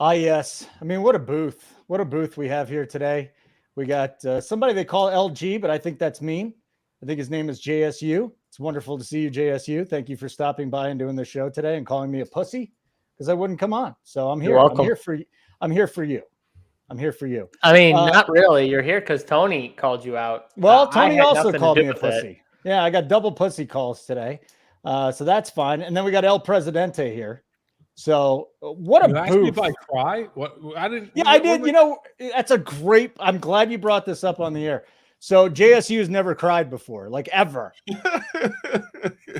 Ah, yes. I mean, what a booth. What a booth we have here today. We got somebody they call LG, but I think that's mean. I think his name is JSU. It's wonderful to see you, JSU. Thank you for stopping by and doing the show today and calling me a pussy because I wouldn't come on. So I'm here. You're welcome. I'm here for you. I'm here for you. I'm here for you. I mean, not really. You're here because Tony called you out. Well, Tony also called me a pussy. Yeah, I got double pussy calls today. So that's fine. And then we got El Presidente here. So what a booth. If I cry? What I didn't. Yeah, I did. You know, that's a great. I'm glad you brought this up on the air. So JSU has never cried before, like ever.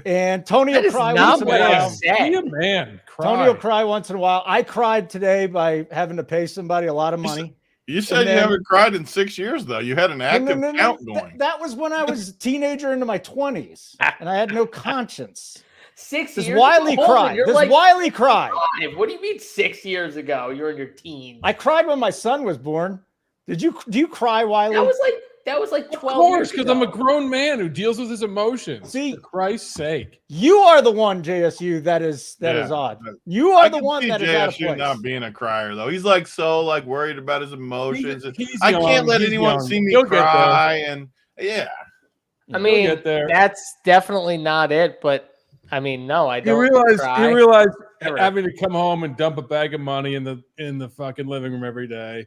And Tony will cry once in a while. Be a man. Cry. Tony will cry once in a while. I cried today by having to pay somebody a lot of money. You said you haven't cried in 6 years, though. You had an active count going. That was when I was a teenager into my 20s, and I had no conscience. 6 Does years Wiley ago? cry? Does like Wiley cry? 5. What do you mean 6 years ago? You were in your teens. I cried when my son was born. Do you cry, Wiley? That was like 12 Of course, because I'm a grown man who deals with his emotions. See, for Christ's sake. You are the one, JSU, that is odd. You are the one that is out of place. Not being a crier, though. He's so worried about his emotions. I can't let anyone see me cry. And yeah. I mean, that's definitely not it, but I mean, no, I don't. You realize having to come home and dump a bag of money in the fucking living room every day,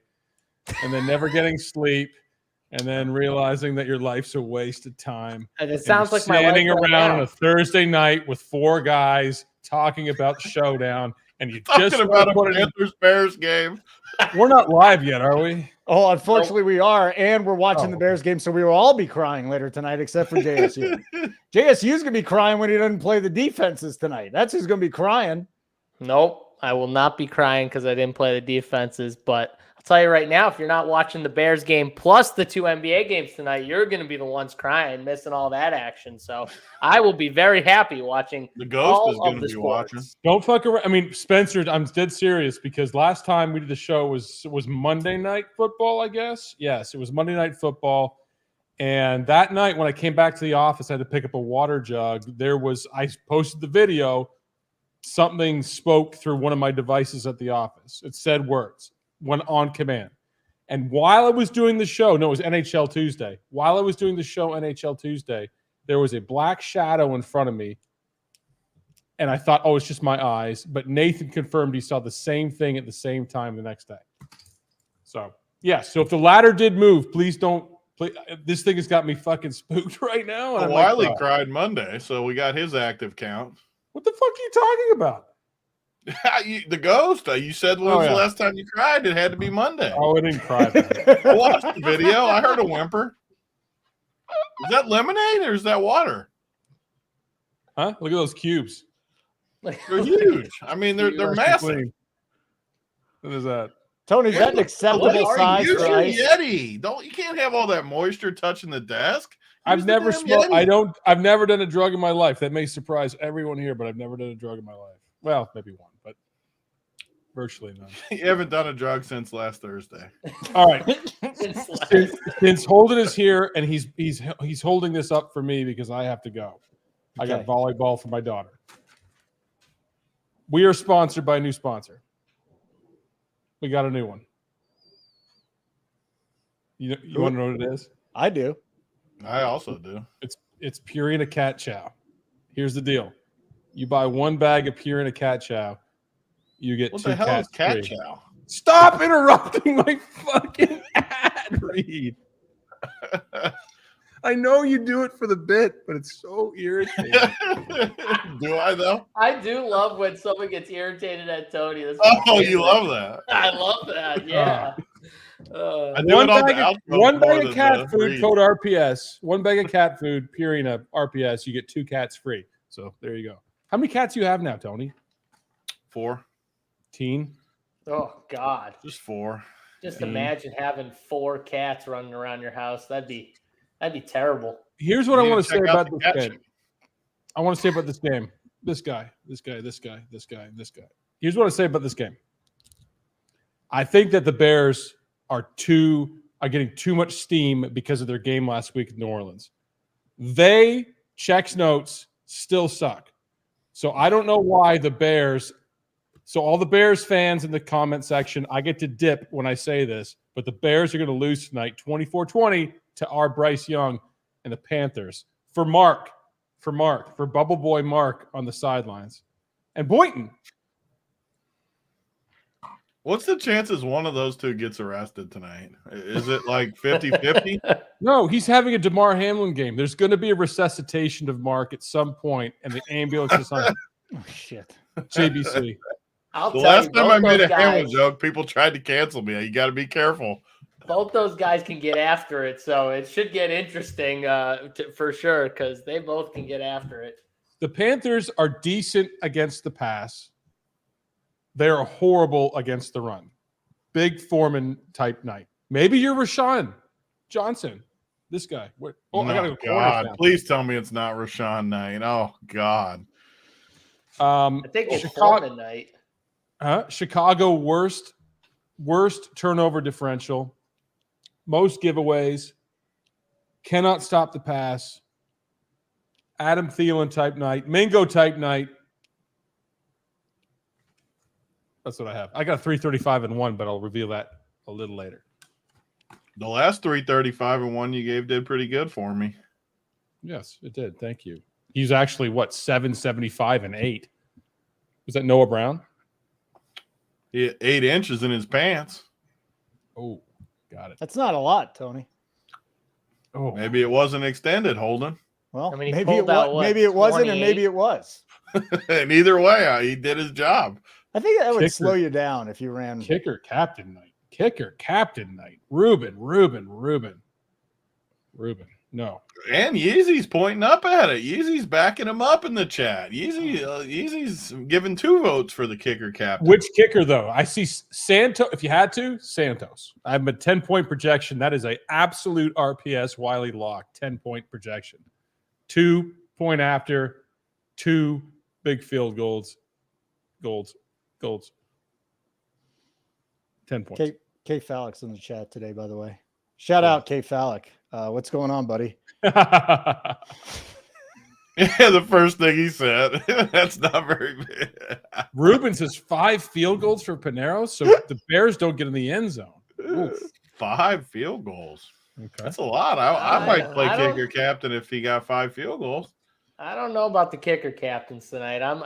and then never getting sleep, and then realizing that your life's a waste of time. And it sounds like standing around on a Thursday night with 4 guys talking about Showdown, and you just about a Panthers Bears game. We're not live yet, are we? Oh, unfortunately, we are, and we're watching the Bears game, so we will all be crying later tonight, except for JSU. JSU's gonna be crying when he doesn't play the defenses tonight. That's who's gonna be crying. Nope, I will not be crying because I didn't play the defenses. But I'll tell you right now, if you're not watching the Bears game plus the 2 NBA games tonight, you're going to be the ones crying, missing all that action. So I will be very happy watching. The Ghost is going to be watching. Don't fuck around. I mean, Spencer, I'm dead serious because last time we did the show was Monday Night Football, I guess. Yes, it was Monday Night Football. And that night when I came back to the office, I had to pick up a water jug. I posted the video. Something spoke through one of my devices at the office. It said words. Went on command. And while I was doing the show, no, it was NHL Tuesday. While I was doing the show NHL Tuesday, there was a black shadow in front of me. And I thought, it's just my eyes. But Nathan confirmed he saw the same thing at the same time the next day. So, yeah. So if the ladder did move, please don't. This thing has got me fucking spooked right now. And Wiley cried Monday, so we got his active count. What the fuck are you talking about? The Ghost. You said when was the last time you cried? It had to be Monday. Oh, I didn't cry. I watched the video. I heard a whimper. Is that lemonade or is that water? Huh? Look at those cubes. They're huge. I mean, they're massive. What is that? Tony, is that an acceptable size use for your ice? Yeti. You can't have all that moisture touching the desk. I've never smoked. I've never done a drug in my life. That may surprise everyone here, but I've never done a drug in my life. Well, maybe one, but virtually none. You haven't done a drug since last Thursday. All right. since Holden is here and he's holding this up for me because I have to go. I got volleyball for my daughter. We are sponsored by a new sponsor. We got a new one. You want to know what it is? I do. I also do. It's Purina cat chow. Here's the deal. You buy 1 bag of Purina cat chow, you get 2 cats free. What the hell is cat chow? Stop interrupting my fucking ad read. I know you do it for the bit, but it's so irritating. Do I, though? I do love when someone gets irritated at Tony. You love that. I love that, yeah. One bag of cat food, code RPS. 1 bag of cat food, Purina, RPS. You get 2 cats free. So there you go. How many cats do you have now, Tony? 4. Teen? Oh, God. Just 4. Just imagine having 4 cats running around your house. That'd be terrible. Here's what I want to say about this game. I want to say about this game. This guy. Here's what I say about this game. I think that the Bears are getting too much steam because of their game last week in New Orleans. Checks notes, still suck. So I don't know why the Bears So all the Bears fans in the comment section, I get to dip when I say this, but the Bears are going to lose tonight 24-20 to our Bryce Young and the Panthers. For Bubble Boy Mark on the sidelines. And Boynton. What's the chances one of those two gets arrested tonight? Is it like 50-50? No, he's having a DeMar Hamlin game. There's going to be a resuscitation of Mark at some point, and the ambulance is on Oh, shit. JBC. I'll The tell last you, time I both made those a Hamlin guys- joke, people tried to cancel me. You got to be careful. Both those guys can get after it, so it should get interesting for sure because they both can get after it. The Panthers are decent against the pass. They're horrible against the run. Big Foreman type night. Maybe you're Rashawn Johnson. This guy. I gotta go God, now. please tell me it's not Rashawn Knight. Oh, God. I think it's Chicago, Foreman night. Chicago worst turnover differential. Most giveaways. Cannot stop the pass. Adam Thielen type night. Mingo type night. That's what I have. I got 335-1, but I'll reveal that a little later. The last 335-1 you gave did pretty good for me. Yes, it did. Thank you. He's actually, 775-8. Was that Noah Brown? He had 8 inches in his pants. Oh, got it. That's not a lot, Tony. Oh, Maybe it wasn't extended, Holden. Well, I mean, he maybe it, pulled out, what, maybe it wasn't, and 28? maybe it was. And either way, he did his job. I think that would Kicker. slow you down if you ran. Kicker captain night. Ruben. No. And Yeezy's pointing up at it. Yeezy's backing him up in the chat. Yeezy's giving 2 votes for the kicker captain. Which kicker, though? I see Santos. If you had to, Santos. I have a 10-point projection. That is an absolute RPS Wiley lock. 10-point projection. 2 point after, 2 big field goals. 10 points. K Fallick's in the chat today, by the way. Shout out K Fallick. What's going on, buddy? Yeah, the first thing he said. That's not very big. Rubens has 5 field goals for Panero, so the Bears don't get in the end zone. Oof. 5 field goals. Okay. That's a lot. I might play I don't- kicker captain if he got 5 field goals. I don't know about the kicker captains tonight. I'm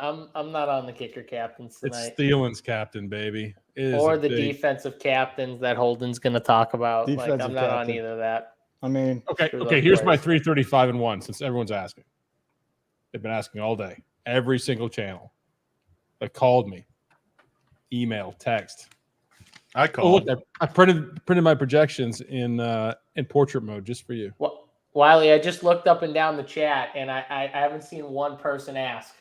not on the kicker captains It's tonight, Thielen's captain, baby. It is or a the big- defensive captains that Holden's going to talk about. Like Defensive I'm not on captain. either of that. I mean, Okay, Sure, okay. those Here's my players. 335-1. Since everyone's asking, they've been asking all day. Every single channel that called me, email, text. I Oh, called. look, I printed my projections in portrait mode just for you. Well, Wiley, I just looked up and down the chat, and I haven't seen one person ask.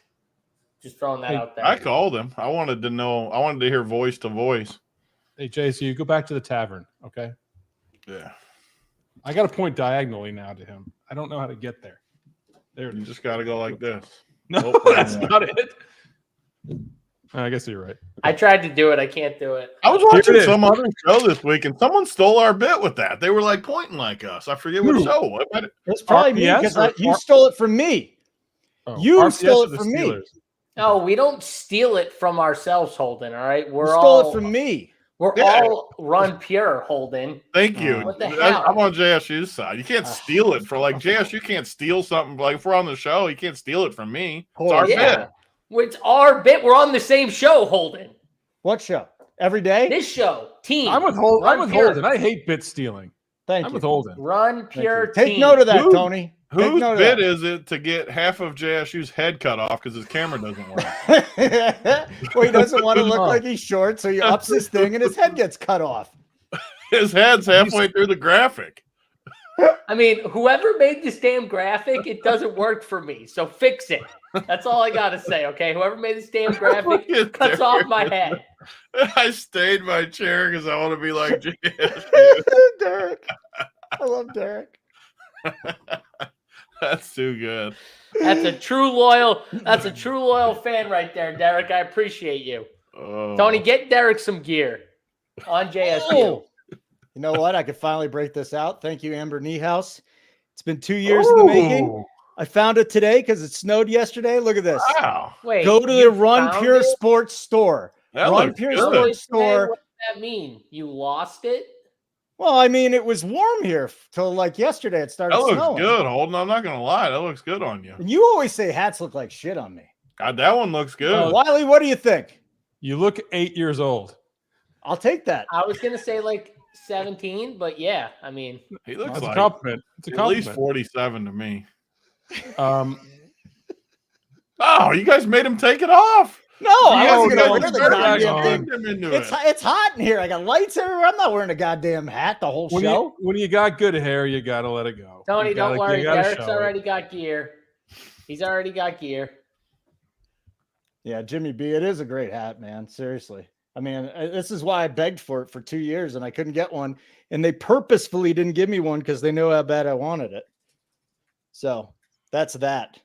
Just throwing that Hey, out there. I called him. I wanted to know. I wanted to hear voice to voice. Hey, JSU, go back to the tavern, okay? Yeah. I got to point diagonally now to him. I don't know how to get there. There it You is. just got to go like this. No, Oh, that's yeah. not it. I guess you're right. I tried to do it. I can't do it. I was Here watching it is. some other show this week, and someone stole our bit with that. They were like pointing like us. I forget what Who? show. What? it's probably me RPS because or you R- stole it from me. Oh, You RPS stole or it the from me. Steelers? No, we don't steal it from ourselves, Holden. All right, You we're stole all it from me. We're Yeah. all run pure, Holden. Thank you. What the hell? I'm on JSU's side. You can't steal it for like JSU can't steal something. Like if we're on the show, you can't steal it from me. It's our Yeah, bit. it's our bit. We're on the same show, Holden. What show? Every day? This show, team. I'm with Holden. Run pure. I hate bit stealing. Thank I'm you. with Holden. Run Thank pure. you. Take team. note of that, Who- Tony. Take Whose note of bit that. is it to get half of JSU's head cut off because his camera doesn't work? Well, he doesn't want to look like he's short, so he ups his thing and his head gets cut off. His head's halfway through the graphic. I mean, whoever made this damn graphic, it doesn't work for me. So fix it. That's all I gotta say. Okay, whoever made this damn graphic Look at cuts there. off my head. I stayed my chair because I want to be like JSU. Derek. I love Derek. That's too good. That's a true loyal. That's a true loyal fan right there, Derek. I appreciate you, Oh. Tony. Get Derek some gear on JSU. Oh. You know what? I could finally break this out. Thank you, Amber Niehaus. It's been 2 years in the making. Ooh. I found it today because it snowed yesterday. Look at this. Wow. Wait, Go to the you Run found Pure it? Sports store. That Ron looks Pierce good. Sports Store. What does that mean? You lost it? Well, I mean, it was warm here till like yesterday. It started That looks snowing. good, Holden. I'm not going to lie. That looks good on you. And you always say hats look like shit on me. God, that one looks good. Wiley, what do you think? You look 8 years old. I'll take that. I was going to say like 17, but yeah, I mean. He looks It's like a compliment. It's a at compliment. least 47 to me. Oh, you guys made him take it off. No, I wasn't no, going to wear the goddamn thing. It's It's hot in here. I got lights everywhere. I'm not wearing a goddamn hat the whole show. When you got good hair, you got to let it go. Tony, don't worry. Derek's show already got gear. He's already got gear. Yeah, Jimmy B, it is a great hat, man. Seriously. I mean, this is why I begged for it for 2 years and I couldn't get one. And they purposefully didn't give me one because they know how bad I wanted it. So that's that.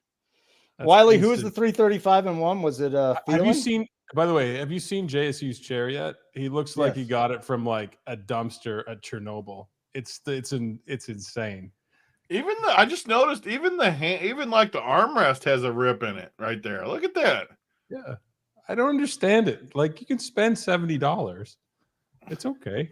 Wiley, who was the 335 and 1? Was it Have Thielen? you seen, by the way, have you seen JSU's chair yet? He looks like he got it from like a dumpster at Chernobyl. It's insane. I just noticed even the armrest has a rip in it right there. Look at that. Yeah. I don't understand it. Like you can spend $70. It's okay.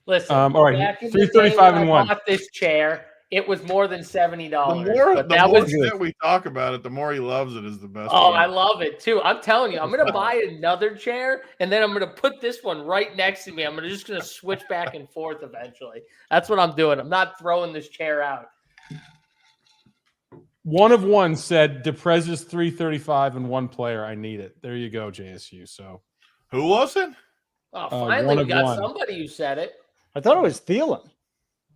Listen, all right, back in 335 and 1. I bought this chair. It was more than $70. The more that we talk about it, the more he loves it is the best. Oh, part. I love it too. I'm telling you, I'm gonna buy another chair and then I'm gonna put this one right next to me. I'm just gonna switch back and forth eventually. That's what I'm doing. I'm not throwing this chair out. One of one said DePrez's 335 and 1 player. I need it. There you go, JSU. So who was it? Oh, finally we got somebody who said it. I thought it was Thielen.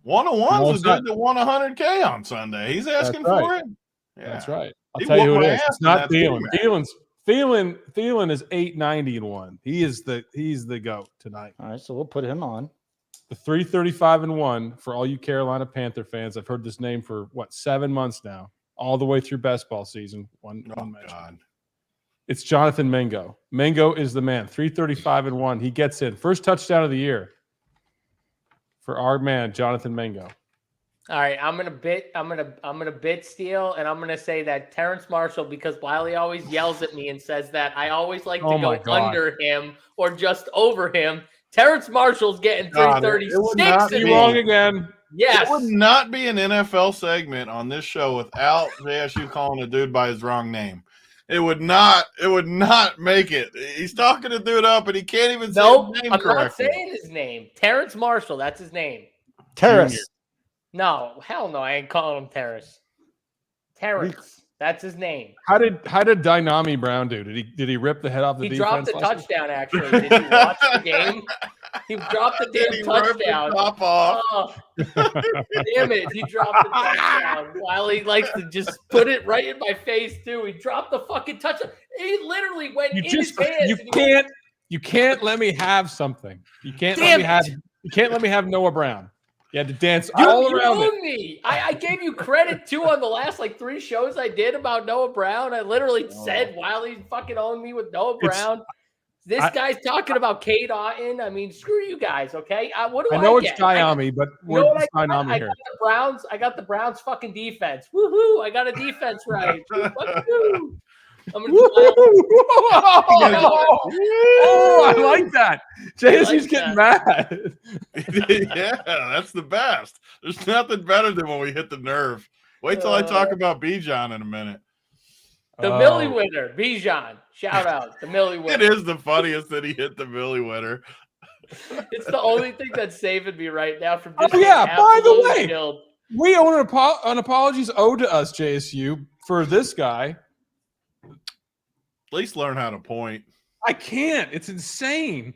101's the dude that won $100K on Sunday. He's asking for it. Yeah. That's right. I'll He tell you who whooped it my is. ass It's in not that Thielen. format. Thielen is 890 and 1. He's the GOAT tonight. All right, so we'll put him on. The 335 and 1 for all you Carolina Panther fans. I've heard this name for 7 months now, all the way through best ball season. One match. God. It's Jonathan Mingo. Mingo is the man. 335 and 1. He gets in. First touchdown of the year for our man, Jonathan Mingo. All right, I'm gonna bit steal, and I'm gonna say that Terrence Marshall, because Wiley always yells at me and says that I always like to go under him or just over him. Terrence Marshall's getting 336. Be wrong again. Yes, it would not be an NFL segment on this show without JSU calling a dude by his wrong name. It would not make it. He's talking a dude up, and he can't even say his name correctly. I'm not saying his name. Terrence Marshall, that's his name. Terrace. No, hell no, I ain't calling him Terrace. Terrence, that's his name. How did Dynami Brown do? Did he rip the head off the defense? He dropped a touchdown, actually. Did you watch the game? He dropped the damn touchdown. Top off. Oh, damn it. He dropped the touchdown. Wiley likes to just put it right in my face, too. He dropped the fucking touchdown. He literally went in his hands. You can't let me have something. You can't let me have Noah Brown. You had to dance all around it. Me. I gave you credit too on the last 3 shows I did about Noah Brown. I literally said Wiley fucking owned me with Noah Brown. This guy's talking about Cade Otton. I mean, screw you guys, okay? What do I know get? it's Dynami, but we're Dynami here. I got the Browns fucking defense. Woohoo! I got a defense right. Woo-hoo. I'm gonna I like that. JSU's getting mad. Yeah, that's the best. There's nothing better than when we hit the nerve. Wait till I talk about Bijan in a minute. The Millie winner, Bijan. Shout out, the Millie winner. It is the funniest that he hit the Millie winner. It's the only thing that's saving me right now from just by the way, killed. We owe an apologies owed to us, JSU, for this guy. At least learn how to point. I can't. It's insane.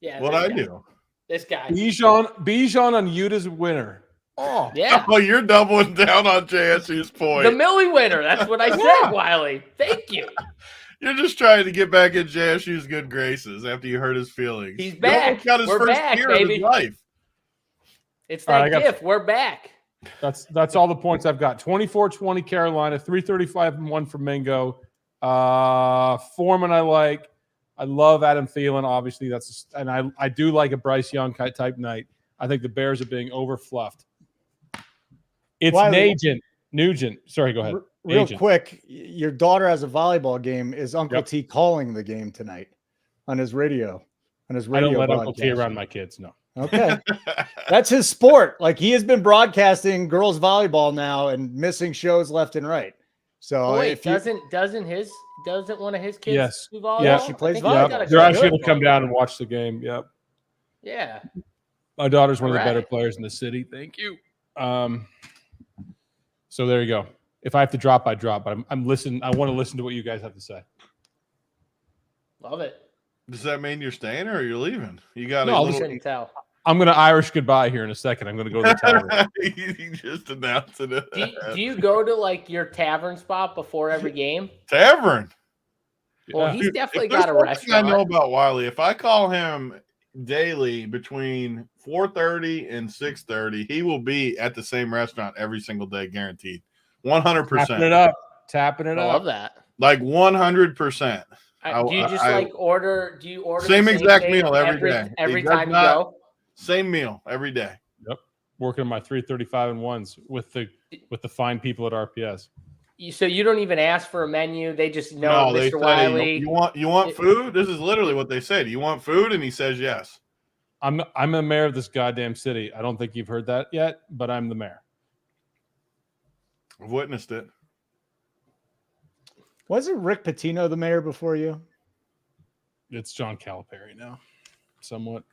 Yeah. What I do? This guy. Bijan on Utah's winner. Oh. Yeah. Oh, you're doubling down on JSU's point. The Millie winner. That's what I said, Wiley. Thank you. You're just trying to get back in JSU's good graces after you hurt his feelings. He's back. Got his We're first back, year baby. of his life. It's that gift. We're back. That's all the points I've got. 24-20 Carolina, 335 and 1 for Mingo. Foreman I like. I love Adam Thielen, obviously. I do like a Bryce Young type night. I think the Bears are being overfluffed. It's Nagent. Nugent. Sorry, go ahead. Real Agent. quick, your daughter has a volleyball game. Is Uncle Yep. T calling the game tonight on his radio? On his I radio don't let Uncle T broadcast? around my kids. No. Okay. That's his sport. Like, he has been broadcasting girls volleyball now and missing shows left and right. So Oh, wait, if you, doesn't one of his kids Yes. do volleyball? Yeah, she plays I think he's volleyball. got a They're good actually going to come volleyball. down and watch the game. Yep. Yeah. My daughter's one of the better Alright. players in the city. Thank you. So there you go. If I have to drop, I drop. But I'm listening. I want to listen to what you guys have to say. Love it. Does that mean you're staying or you're leaving? You got No, a I'll little. Couldn't tell. I'm going to Irish goodbye here in a second. I'm going to go to the tavern. You just announced it. Do you go to like your tavern spot before every game? Tavern. Well, Yeah. he's definitely If there's got a one thing restaurant. I know about Wiley. If I call him daily between 4:30 and 6:30, he will be at the same restaurant every single day, guaranteed. Tapping it 100%. up. Tapping it I up. love that. Like 100%. Do you just order? Do you order Same the exact thing meal every day. Every He does time you not- go? Same meal every day. Working on my 335 and ones with the fine people at RPS. So you don't even ask for a menu. They just know they Mr. say, Wiley. you want food? This is literally what they say. Do you want food? And he says yes. I'm the mayor of this goddamn city. I don't think you've heard that yet, but I'm the mayor. I've witnessed it. wasn't Rick Pitino the mayor before you? It's John Calipari now, somewhat.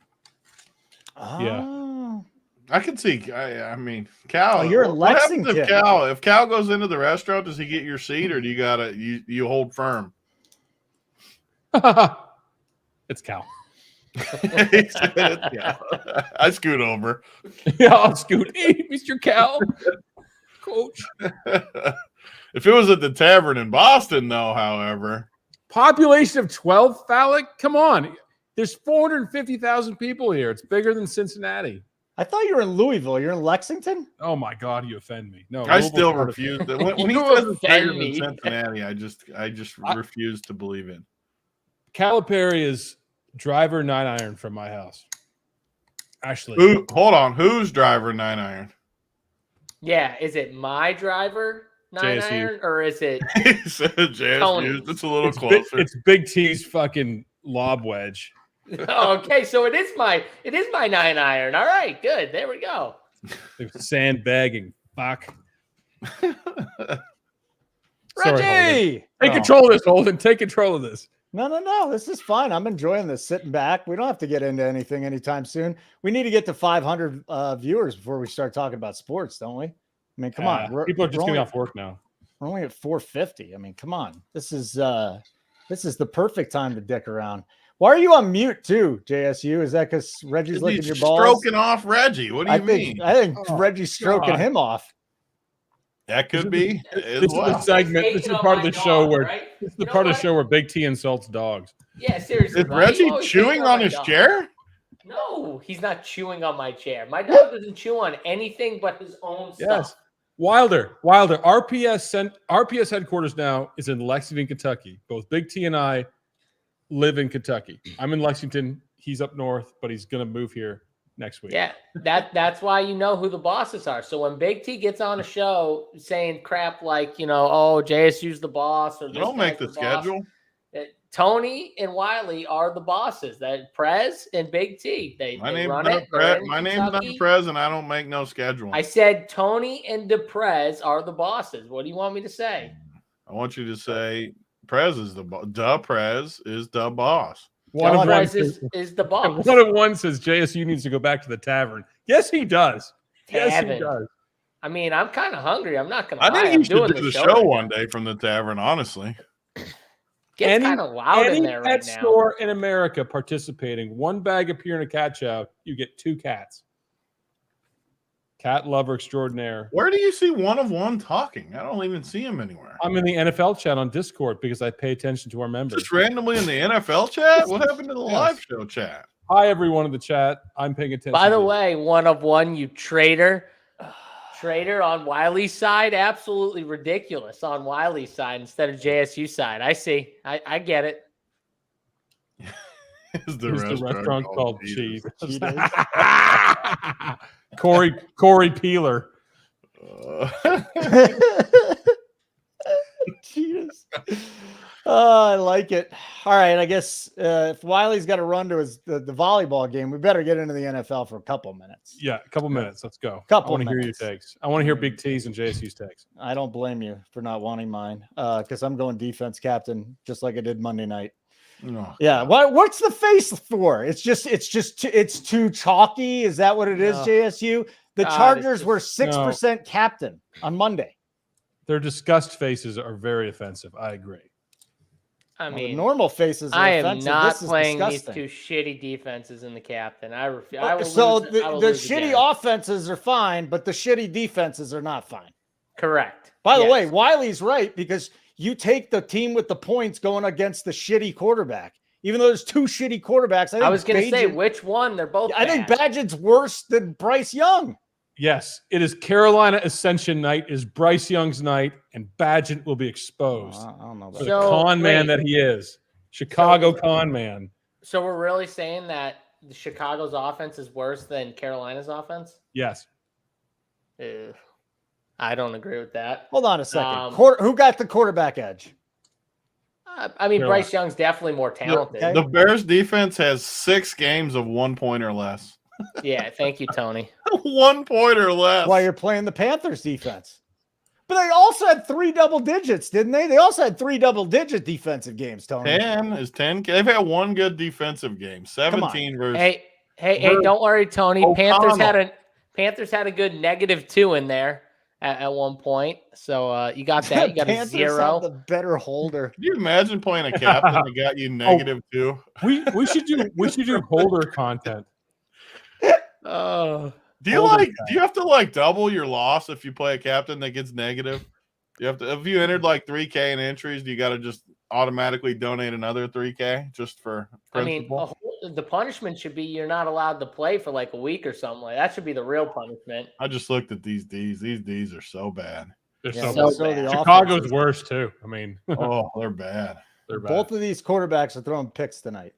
Oh. I can see. I mean, Cal. Oh, you're in what happens Lexington. if Cal goes into the restaurant? Does he get your seat, or do you hold firm? It's Cal. He said it's Cal. I scoot over. Yeah, I'll scoot. Hey, Mr. Cal, coach. If it was at the Tavern in Boston, though, however, Population of 12, Phallic? Come on. There's 450,000 people here. It's bigger than Cincinnati. I thought you were in Louisville. You're in Lexington? Oh, my God, you offend me. No, I Louisville's still part of- refuse. When he You says it's offend bigger than me. Cincinnati, I just refuse to believe it. Calipari is driver 9-iron from my house. Actually, Hold on. Who's driver 9-iron? Yeah, is it my driver 9-iron or is it? He said JSU. Tony's. It's a little it's closer. it's Big T's fucking lob wedge. Okay, so it is my 9-iron. All right, good. There we go. Sandbagging. Fuck. Sorry, Holden. Reggie! Take control of this, Holden. Take control of this. No. This is fine. I'm enjoying this, sitting back. We don't have to get into anything anytime soon. We need to get to 500 viewers before we start talking about sports, don't we? I mean, come on. People are just we're getting only- off work now. We're only at 450. I mean, come on. This is the perfect time to dick around. Why are you on mute too, JSU? Is that because Reggie's licking He's your balls? stroking off Reggie. What do you mean? I think Oh, Reggie's stroking God. him off. That could be. as This is well. the segment. This is the part of the show where Right? this is You the know part of the what? show where Big T insults dogs. Yeah, seriously. Is why are you Reggie always chewing hating on my his dog? chair? No, he's not chewing on my chair. My dog doesn't chew on anything but his own Yes. stuff. Wilder. RPS headquarters now is in Lexington, Kentucky. Both Big T and I live in Kentucky. I'm in Lexington. He's up north, but he's going to move here next week. Yeah, that's why you know who the bosses are. So when Big T gets on a show saying crap like, oh, JSU's the boss or You this don't make the guy's boss, schedule. Tony and Wiley are the bosses. That Prez and Big T. They My run name's it. They're in not Kentucky. Prez, and I don't make no schedule. I said Tony and DePrez are the bosses. What do you want me to say? I want you to say Prez is the boss. Prez is the boss. One of one Prez says, is the boss. one of one says JSU needs to go back to the tavern. Yes, he does. Yes, he Tavern. does. I mean, I'm kind of hungry. I'm not gonna I lie. think I'm you should doing do the show show right one now. day from the tavern, honestly. Gets kind of loud in Any there right pet now. store in America participating, one bag of Purina cat chow, you get 2 cats. Cat lover extraordinaire. Where do you see one of one talking? I don't even see him anywhere. I'm in the NFL chat on Discord because I pay attention to our members. Just randomly in the NFL chat? What happened to the Yes. live show chat? Hi, everyone in the chat. I'm paying attention. By the to you. way, one of one, you traitor. Traitor on Wiley's side, absolutely ridiculous on Wiley's side instead of JSU side. I see. I get it. Is There's the restaurant called Cheese. Cheetahs. Corey Peeler. Jesus. I like it. All right. I guess if Wiley's got to run to the volleyball game, we better get into the NFL for a couple minutes. Yeah, a couple minutes. Let's go. I Couple want to hear your minutes. takes. I want to hear Big T's and JSU's takes. I don't blame you for not wanting mine because I'm going defense captain just like I did Monday night. Oh, Yeah. What's the face for? It's too chalky. Is that what it is, No. JSU? The God, Chargers it's were 6% captain on Monday. Their disgust faces are very offensive. I agree. I The mean, normal faces are I am offensive. not This is playing disgusting. these two shitty defenses in the captain. I refuse. The shitty offenses are fine, but the shitty defenses are not fine. Correct. By the Yes. way, Wiley's right because you take the team with the points going against the shitty quarterback. Even though there's two shitty quarterbacks, I was going to say Bagent- which one. They're both. I think bad. Badgett's worse than Bryce Young. Yes, it is Carolina Ascension night. It is Bryce Young's night, and Badgett will be exposed I don't know about for that. the con man wait. that he is. Chicago con man. So we're really saying that the Chicago's offense is worse than Carolina's offense? Yes. Ugh. I don't agree with that. Hold on a second. Um, Who got the quarterback edge? I mean, Carolina. Bryce Young's definitely more talented. Okay. The Bears defense has 6 games of 1 point or less. Yeah, thank you, Tony. 1 point or less. While you're playing the Panthers defense. But they also had 3 double digits, didn't they? They also had 3 double-digit defensive games, Tony. 10 is 10. They've had one good defensive game. 17 versus. Hey, don't worry, Tony. O'Connell. Panthers had a good -2 in there at one point. So you got that. You got a Panthers 0. have the better holder. Can you imagine playing a captain that got you -2? We should do holder content. Oh, Do you Holder do you have to double your loss if you play a captain that gets negative? You have to if you entered $3K in entries, do you got to just automatically donate another $3K just for principle? the punishment should be you're not allowed to play for a week or something like that. Should be the real punishment. I just looked at these D's. These D's are so bad. They're Yeah, so so bad. bad. the Chicago's offense is- worse too. I mean, Oh, they're bad. they're bad. Both of these quarterbacks are throwing picks tonight.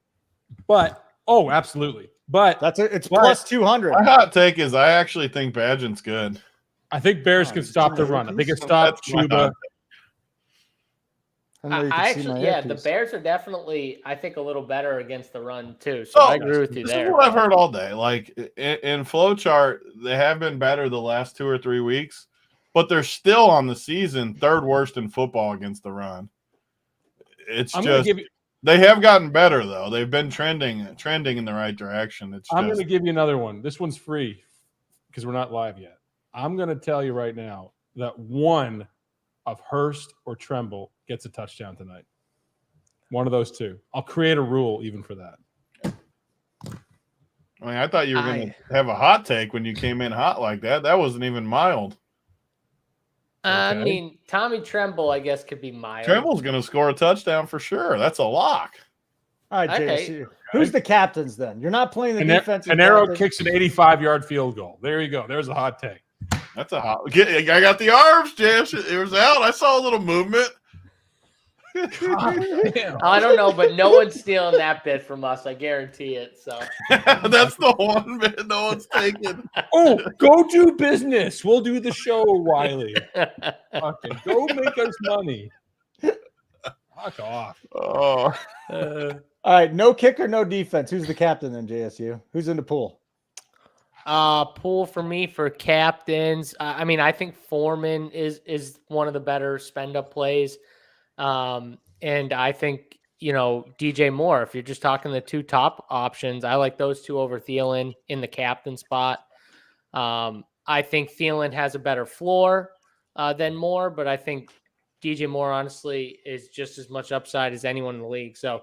But absolutely. But It's But- plus 200. My hot take is I actually think Badgett's good. I think Bears Oh, can stop the geez. run. I think it stop That's my Chuba. hot I know you can I see actually, my yeah, the earpiece. Bears are definitely, I think, a little better against the run too. So I agree with you This there. is what I've heard all day. In flowchart, they have been better the last 2 or 3 weeks, but they're still on the season 3rd worst in football against the run. It's I'm gonna just give you they have gotten better though. They've been trending in the right direction. I'm going to give you another one. This one's free because we're not live yet. I'm going to tell you right now that one of Hurst or Tremble gets a touchdown tonight. One of those two. I'll create a rule even for that. I mean, I thought you were going to have a hot take when you came in hot like that. That wasn't even mild. I Okay. mean, Tommy Tremble, I guess, could be mild. Tremble's going to score a touchdown for sure. That's a lock. All right, Okay. JSU. Who's the captains then? You're not playing the defensive Panero captain. kicks an 85-yard field goal. There you go. There's a hot take. That's a hot. I got the arms, Jess. It was out. I saw a little movement. I don't know, but no one's stealing that bit from us. I guarantee it. So That's the one bit no one's taking. Oh, go do business. We'll do the show, Wiley. Fucking go make us money. Fuck off. Oh, All right, no kicker, no defense. Who's the captain then, JSU? Who's in the pool? pool for me for captains. I mean, I think Foreman is one of the better spend up plays. And I think, DJ Moore, if you're just talking the two top options, I like those two over Thielen in the captain spot. I think Thielen has a better floor than Moore, but I think DJ Moore, honestly, is just as much upside as anyone in the league. So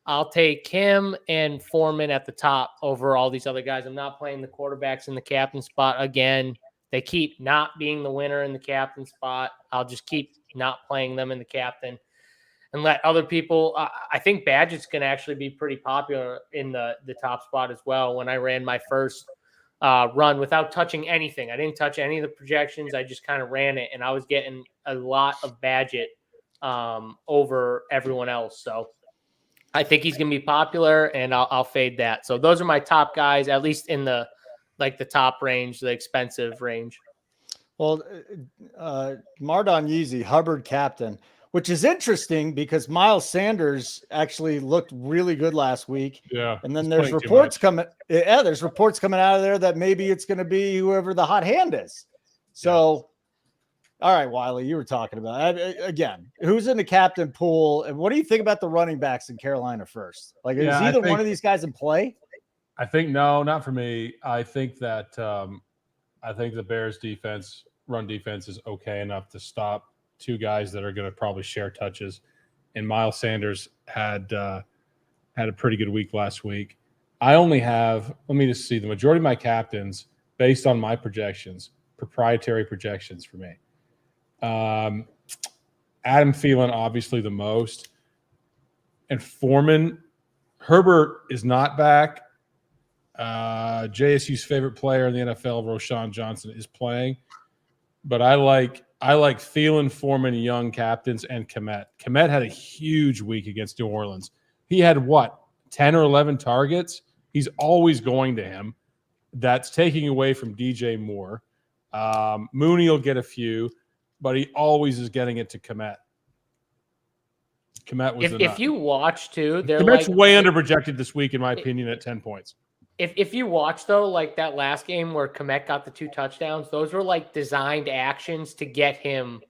I'll take him and Foreman at the top over all these other guys. I'm not playing the quarterbacks in the captain spot again. They keep not being the winner in the captain spot. I'll just keep not playing them in the captain and let other people. I think Badgett's going to actually be pretty popular in the top spot as well. When I ran my first run without touching anything, I didn't touch any of the projections. I just kind of ran it, and I was getting a lot of Badgett over everyone else. So I think he's going to be popular, and I'll fade that. So those are my top guys, at least in the top range, the expensive range. Well, Mardon Yeezy, Hubbard captain, which is interesting because Miles Sanders actually looked really good last week. Yeah. And then there's reports coming. Yeah, there's reports coming out of there that maybe it's going to be whoever the hot hand is. So, all right, Wiley, you were talking about again, who's in the captain pool, and what do you think about the running backs in Carolina first? Like, is either one of these guys in play? I think no, not for me. I think that I think the Bears run defense is okay enough to stop two guys that are going to probably share touches. And Miles Sanders had a pretty good week last week. I only have, let me just see, the majority of my captains, based on my projections, proprietary projections for me. Adam Thielen, obviously the most. And Foreman. Herbert is not back. JSU's favorite player in the NFL, Roschon Johnson, is playing. But I like Thielen, Foreman, Young captains, and Kmet. Kmet had a huge week against New Orleans. He had 10 or 11 targets? He's always going to him. That's taking away from DJ Moore. Mooney will get a few, but he always is getting it to Kmet. Kmet was if you watch too, they're Kmet's way underprojected this week, in my opinion, at 10 points. If you watch though, like that last game where Kmet got the 2 touchdowns, those were like designed actions to get him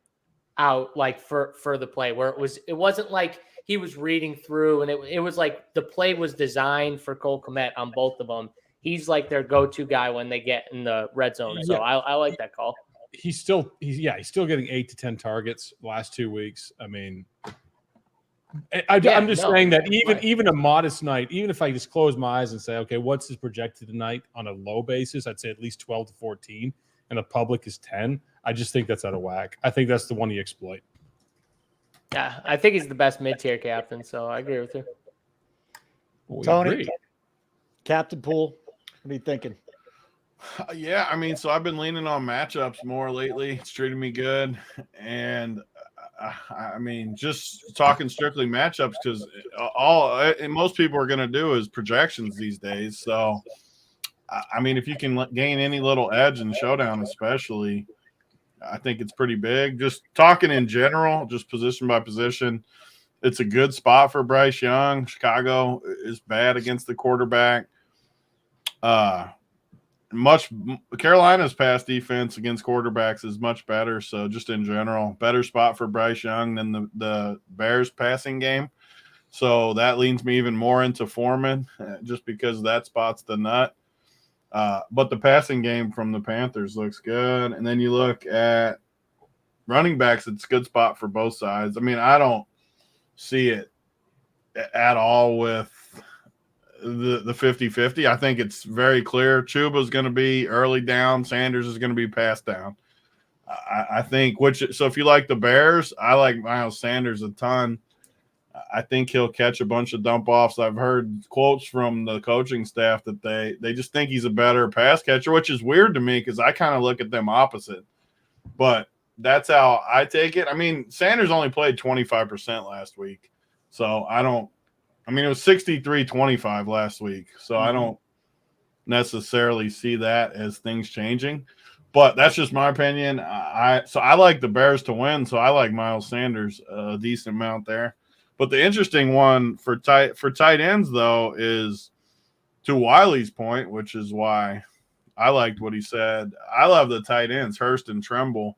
out, like for the play, where it wasn't like he was reading through, and it was like the play was designed for Cole Kmet on both of them. He's like their go-to guy when they get in the red zone. So I like that call. He's still getting 8 to 10 targets the last 2 weeks. I mean, I'm just saying that even a modest night, even if I just close my eyes and say, okay, what's his projected tonight on a low basis? I'd say at least 12 to 14, and the public is 10. I just think that's out of whack. I think that's the one you exploit. Yeah, I think he's the best mid-tier captain, so I agree with you. Tony, captain pool, what are you thinking? Yeah, I mean, so I've been leaning on matchups more lately. It's treating me good. And I mean, just talking strictly matchups, because most people are going to do is projections these days. So, I mean, if you can gain any little edge in Showdown, especially, I think it's pretty big. Just talking in general, just position by position, it's a good spot for Bryce Young. Chicago is bad against the quarterback. Carolina's pass defense against quarterbacks is much better. So just in general, better spot for Bryce Young than the Bears passing game. So that leans me even more into Foreman, just because that spot's the nut. But the passing game from the Panthers looks good. And then you look at running backs, it's a good spot for both sides. I mean, I don't see it at all with the 50-50. I think it's very clear. Chuba's going to be early down. Sanders is going to be passed down. I think, so if you like the Bears, I like Miles Sanders a ton. I think he'll catch a bunch of dump offs. I've heard quotes from the coaching staff that they just think he's a better pass catcher, which is weird to me because I kind of look at them opposite. But that's how I take it. I mean, Sanders only played 25% last week. So it was 63-25 last week. So I don't necessarily see that as things changing. But that's just my opinion. So I like the Bears to win, so I like Miles Sanders a decent amount there. But the interesting one for tight ends, though, is to Wiley's point, which is why I liked what he said. I love the tight ends, Hurst and Tremble.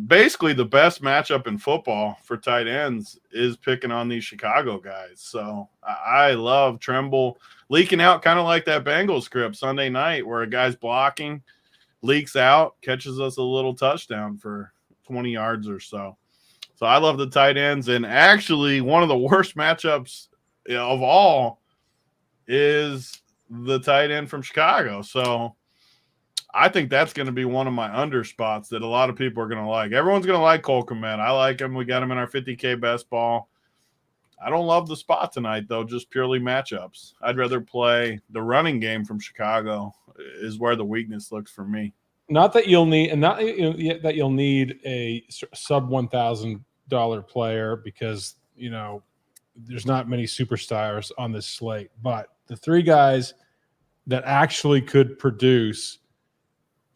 Basically, the best matchup in football for tight ends is picking on these Chicago guys. So I love Tremble leaking out, kind of like that Bengals script Sunday night where a guy's blocking, leaks out, catches us a little touchdown for 20 yards or so. So I love the tight ends. And actually, one of the worst matchups of all is the tight end from Chicago. So I think that's going to be one of my under spots that a lot of people are going to like. Everyone's going to like Cole Kmet. I like him. We got him in our 50K best ball. I don't love the spot tonight, though, just purely matchups. I'd rather play the running game from Chicago is where the weakness looks for me. Not that you'll need, and not that you'll need a sub $1,000 player because, there's not many superstars on this slate. But the three guys that actually could produce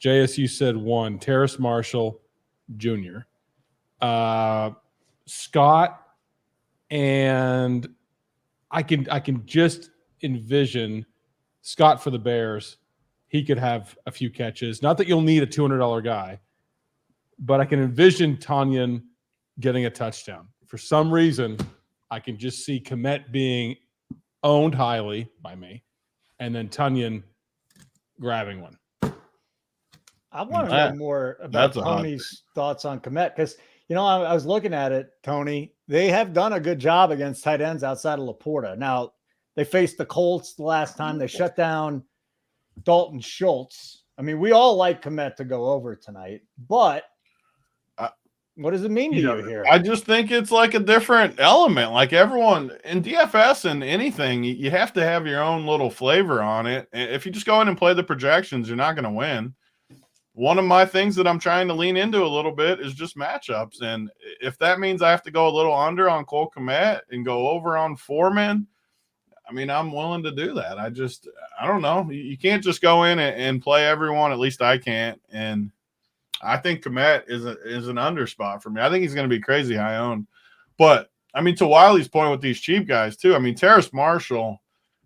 JSU said 1. Terrence Marshall Jr. Scott, and I can just envision Scott for the Bears. He could have a few catches. Not that you'll need a $200 guy, but I can envision Tanyan getting a touchdown. For some reason, I can just see Komet being owned highly by me, and then Tanyan grabbing one. I want to know more about Tony's thoughts on Komet because, I was looking at it, Tony. They have done a good job against tight ends outside of Laporta. Now, they faced the Colts the last time. They shut down Dalton Schultz. I mean, we all like Komet to go over tonight, but what does it mean to you here? I just think it's like a different element. Like everyone in DFS and anything, you have to have your own little flavor on it. If you just go in and play the projections, you're not going to win. One of my things that I'm trying to lean into a little bit is just matchups. And if that means I have to go a little under on Cole Kmet and go over on Foreman, I mean, I'm willing to do that. I don't know. You can't just go in and play everyone. At least I can't. And I think Komet is an under spot for me. I think he's going to be crazy high owned. But, I mean, to Wiley's point with these cheap guys, too, I mean, Terrence Marshall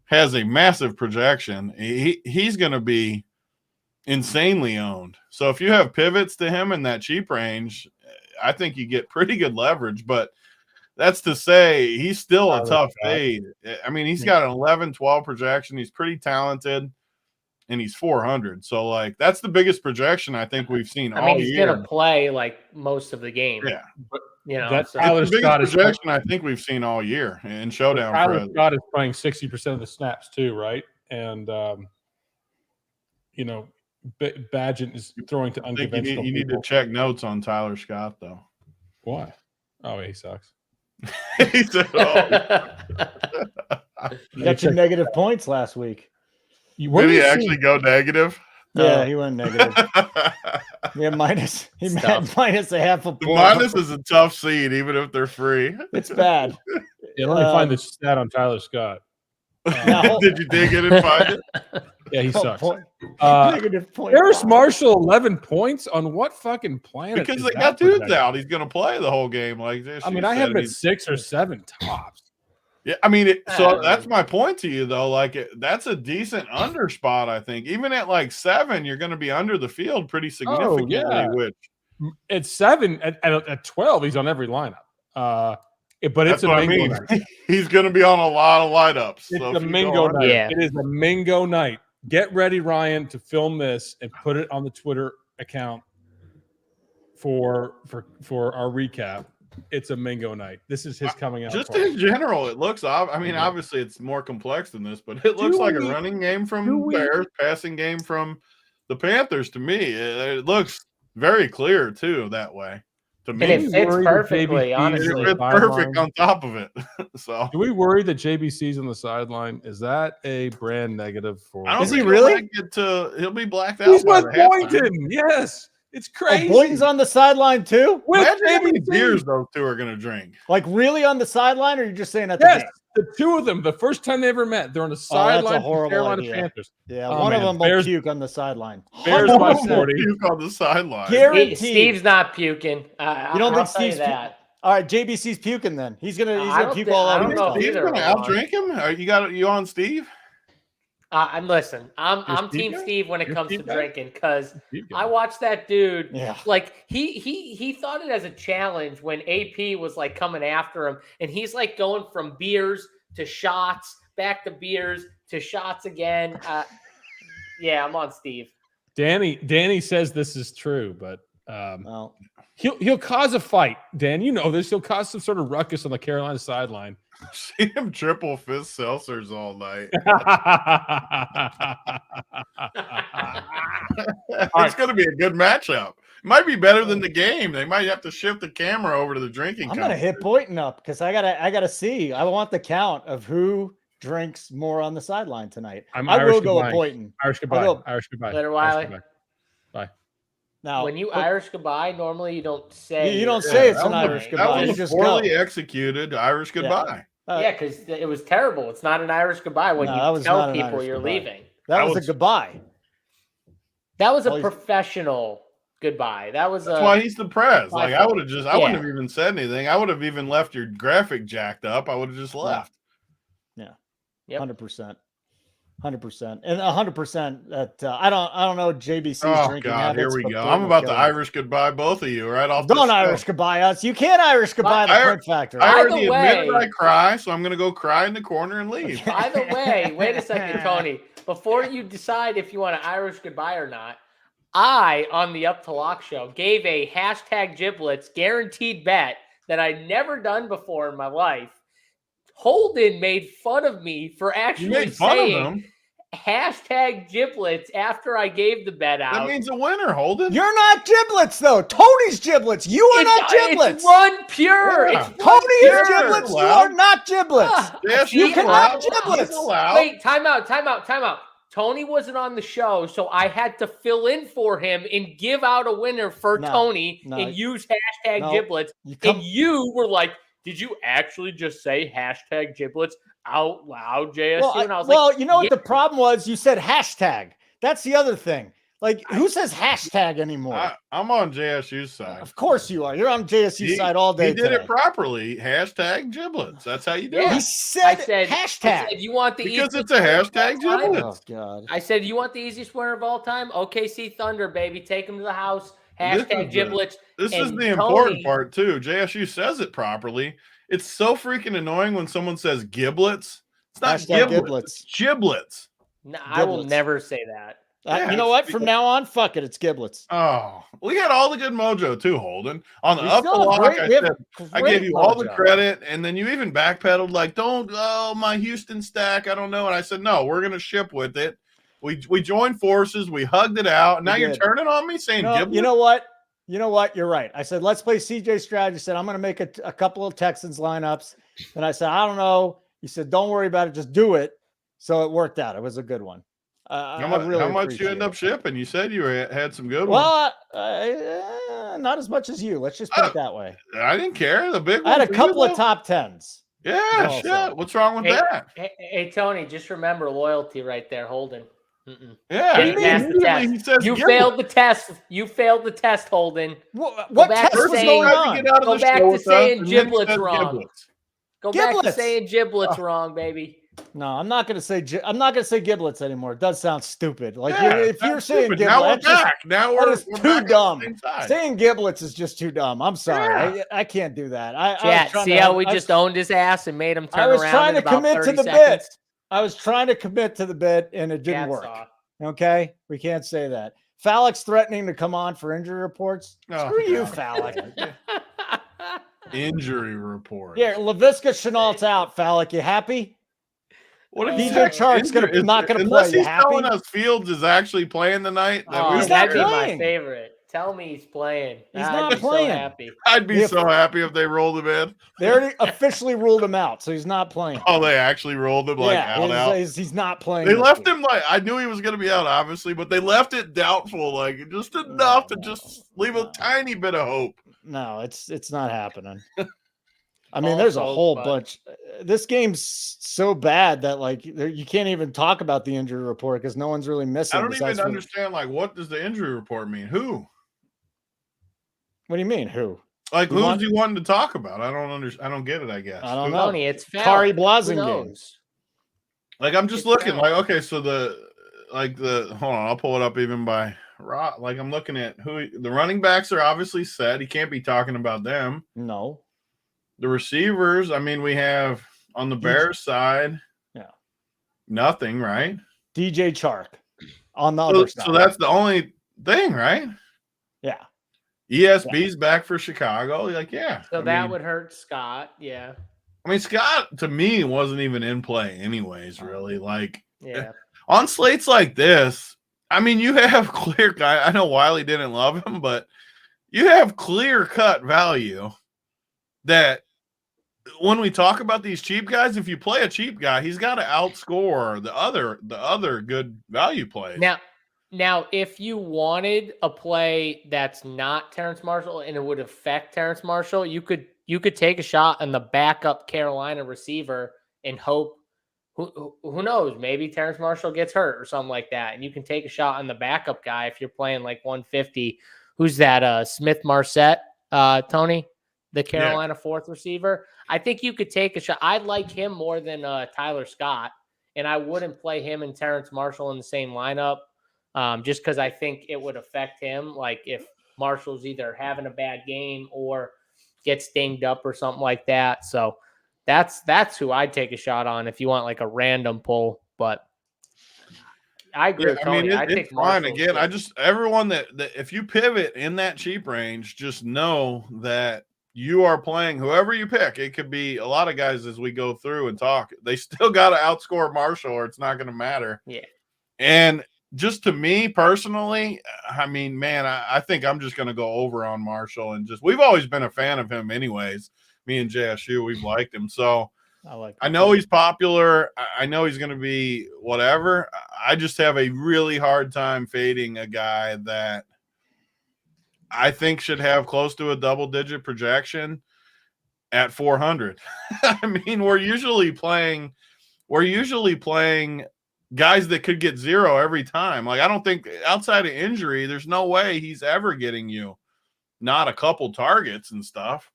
has a massive projection. He's going to be insanely owned. So if you have pivots to him in that cheap range, I think you get pretty good leverage. But that's to say he's still a tough fade. I mean, he's got an 11-12 projection. He's pretty talented. And he's 400. So, like, that's the biggest projection I think we've seen all year. He's going to play, like, most of the game. Yeah. But, that's the biggest projection I think we've seen all year in Showdown. Tyler Scott is playing 60% of the snaps, too, right? And, Badgett is throwing to unconventional you need to check notes on Tyler Scott, though. Why? Oh, he sucks. He said, You got your negative points last week. Did he actually go negative? Yeah, he went negative. Minus. He had minus a half a point. The minus is a tough seed, even if they're free. It's bad. Yeah, let me find the stat on Tyler Scott. Did you dig it and find it? Yeah, he sucks. Negative point. Terrence Marshall, 11 points on what fucking planet? Because they got dudes out. He's going to play the whole game. Like this. I mean, I have him at 6 or 7 tops. Yeah, I mean, so that's my point to you, though. Like, that's a decent under spot, I think. Even at like 7, you're going to be under the field pretty significantly. Oh, yeah. Which at 7, at 12, he's on every lineup. But it's a Mingo night. He's going to be on a lot of lineups. It's a Mingo night. Yeah. It is a Mingo night. Get ready, Ryan, to film this and put it on the Twitter account for our recap. It's a Mingo night. This is his coming out. Just in general, it looks. I mean, obviously, it's more complex than this, but it looks like a running game from Bears, passing game from the Panthers. To me, it looks very clear too that way. To me, and it fits perfectly. Honestly, it's perfect on top of it. So, do we worry that JBC's on the sideline? Is that a brand negative for? I don't Is think he really? He'll be blacked out. He's with Boynton. Yes. It's crazy. Boynton's on the sideline too? Imagine how many beers those two are going to drink. Like really on the sideline, or are you just saying at the game? The two of them, the first time they ever met, they're on the sideline of the Carolina Panthers. Yeah, one of them will puke on the sideline. Bears by 40. Puke on the sideline. Guaranteed. Steve's not puking. You don't think Steve's that? All right, JBC's puking then. He's gonna puke all out. Steve's going to outdrink him? You on Steve? Listen, I'm Team Steve when it comes to drinking because I watched that dude. Yeah. Like he thought it as a challenge when AP was like coming after him, and he's like going from beers to shots, back to beers to shots again. Yeah, I'm on Steve. Danny says this is true, but he'll cause a fight. Dan, you know this. He'll cause some sort of ruckus on the Carolina sideline. See him triple fist seltzers all night. It's going to be a good matchup. It might be better than the game. They might have to shift the camera over to the drinking. I'm going to hit Boynton up because I gotta see. I want the count of who drinks more on the sideline tonight. I will go with Boynton. Irish goodbye. Irish goodbye. Later, Wiley. Bye. Now, when you Irish goodbye, normally you don't say. You don't say it's an Irish goodbye. That was a poorly executed Irish goodbye. Yeah, because it was terrible. It's not an Irish goodbye when you tell people you're leaving. That was a goodbye. That was a professional goodbye. That's why he's the prez. Like I wouldn't have even said anything. I would have even left your graphic jacked up. I would have just left. Yeah. Yep. 100%. 100%. And 100% that I don't know JBC's drinking God, habits. here we go. I'm about to Irish goodbye both of you right off. Don't Irish goodbye us. You can't Irish goodbye the Print Factory. I already admitted I cry, so I'm going to go cry in the corner and leave. By the way, wait a second, Tony. Before you decide if you want to Irish goodbye or not, I, on the Up to Lock show, gave a hashtag giblets guaranteed bet that I'd never done before in my life. Holden made fun of me for actually saying hashtag giblets after I gave the bet out. That means a winner, Holden. You're not giblets, though. Tony's giblets. You are not giblets. It's Run Pure. Yeah. Tony's giblets. You are not giblets. Yes, you cannot giblets. Wait, time out. Tony wasn't on the show, so I had to fill in for him and give out a winner for Tony and use hashtag giblets. And you were like, did you actually just say hashtag giblets out loud, JSU? Well, and I was like, you know what the problem was? You said hashtag. That's the other thing. Like, who says hashtag anymore? I'm on JSU's side. Of course you are. You're on JSU's side all day. He did it properly. Hashtag giblets. That's how you do it. He said hashtag. I said, you want the because it's a hashtag giblets. Oh, God. I said, you want the easiest winner of all time? OKC Thunder, baby. Take them to the house. Hashtag giblets. This is the important part, too. JSU says it properly. It's so freaking annoying when someone says giblets. It's not giblets. It's giblets. No, I will never say that. You know what? From now on, fuck it. It's giblets. Oh, we had all the good mojo too, Holden. On the Up the Lock, I gave you all the credit, and then you even backpedaled like, my Houston stack, I don't know. And I said, no, we're going to ship with it. We joined forces. We hugged it out. And now you're turning on me saying giblets? You know what? You're right. I said, let's play CJ Stroud. You said, I'm going to make a couple of Texans lineups. And I said, I don't know. You said, don't worry about it. Just do it. So it worked out. It was a good one. How much you end up shipping? You said you had some good ones. Well, not as much as you. Let's just put it that way. I didn't care. The big one. I had a couple of top 10s. Yeah, shit. What's wrong with that? Hey, Tony, just remember loyalty right there, Holden. Yeah, he says you failed the test. You failed the test, Holden. What test was going on? Go back to saying giblets wrong. Go back to saying giblets wrong, baby. No, I'm not going to say. I'm not going to say giblets anymore. It does sound stupid. Like if you're saying giblets, now we're back. Now we're too dumb. Saying giblets is just too dumb. I'm sorry. Yeah. I can't do that. How we just owned his ass and made him turn around. I was trying to commit to the bit. I was trying to commit to the bit, and it didn't work. Okay, we can't say that. Fallick's threatening to come on for injury reports. Screw you, Fallick. Injury report. Yeah, Laviska Chenault's out. Fallick, you happy? What if DJ Chark's not going to play? Unless he's telling us Fields is actually playing tonight. He's not playing. My favorite. Tell me he's playing. He's not playing. So happy. I'd be so happy if they rolled him in. They already officially ruled him out, so he's not playing. Oh, they actually rolled him out. He's not playing. They left him I knew he was going to be out, obviously, but they left it doubtful, just enough to just leave a tiny bit of hope. No, it's not happening. I mean, there's a whole bunch. This game's so bad that you can't even talk about the injury report because no one's really missing. I don't even understand. What does the injury report mean? Who? What do you mean? Who? Who's you wanting to talk about? I don't understand. I don't get it. I guess I don't know. It's Kari Blasingame. I'm just looking. Okay, so hold on. I'll pull it up even by. I'm looking at who the running backs are obviously set. He can't be talking about them. No. The receivers, we have on the Bears side, nothing, right? DJ Chark on the other side. So that's the only thing, right? Yeah. ESB's back for Chicago. So that would hurt Scott. Yeah. Scott to me wasn't even in play, anyways. Really, on slates like this. You have clear guy. I know Wiley didn't love him, but you have clear cut value that. When we talk about these cheap guys, if you play a cheap guy, he's got to outscore the other good value plays. Now, if you wanted a play that's not Terrence Marshall and it would affect Terrence Marshall, you could take a shot on the backup Carolina receiver and hope who knows? Maybe Terrence Marshall gets hurt or something like that, and you can take a shot on the backup guy if you're playing like 150. Who's that? Smith Marset, Tony, the Carolina fourth receiver. I think you could take a shot. I like him more than Tyler Scott, and I wouldn't play him and Terrence Marshall in the same lineup, just because I think it would affect him. Like if Marshall's either having a bad game or gets dinged up or something like that. So that's who I'd take a shot on if you want like a random pull. But I agree with Tony. I mean, it's fine. Again, everyone that if you pivot in that cheap range, just know that you are playing whoever you pick. It could be a lot of guys as we go through and talk. They still got to outscore Marshall or it's not going to matter. Yeah. And just to me personally, I mean, man, I think I'm just going to go over on Marshall and we've always been a fan of him anyways. Me and JSU, we've liked him. So I know he's popular. I know he's going to be whatever. I just have a really hard time fading a guy that I think should have close to a double-digit projection at 400. I mean, we're usually playing guys that could get 0 every time. Like, I don't think outside of injury, there's no way he's ever getting you not a couple targets and stuff.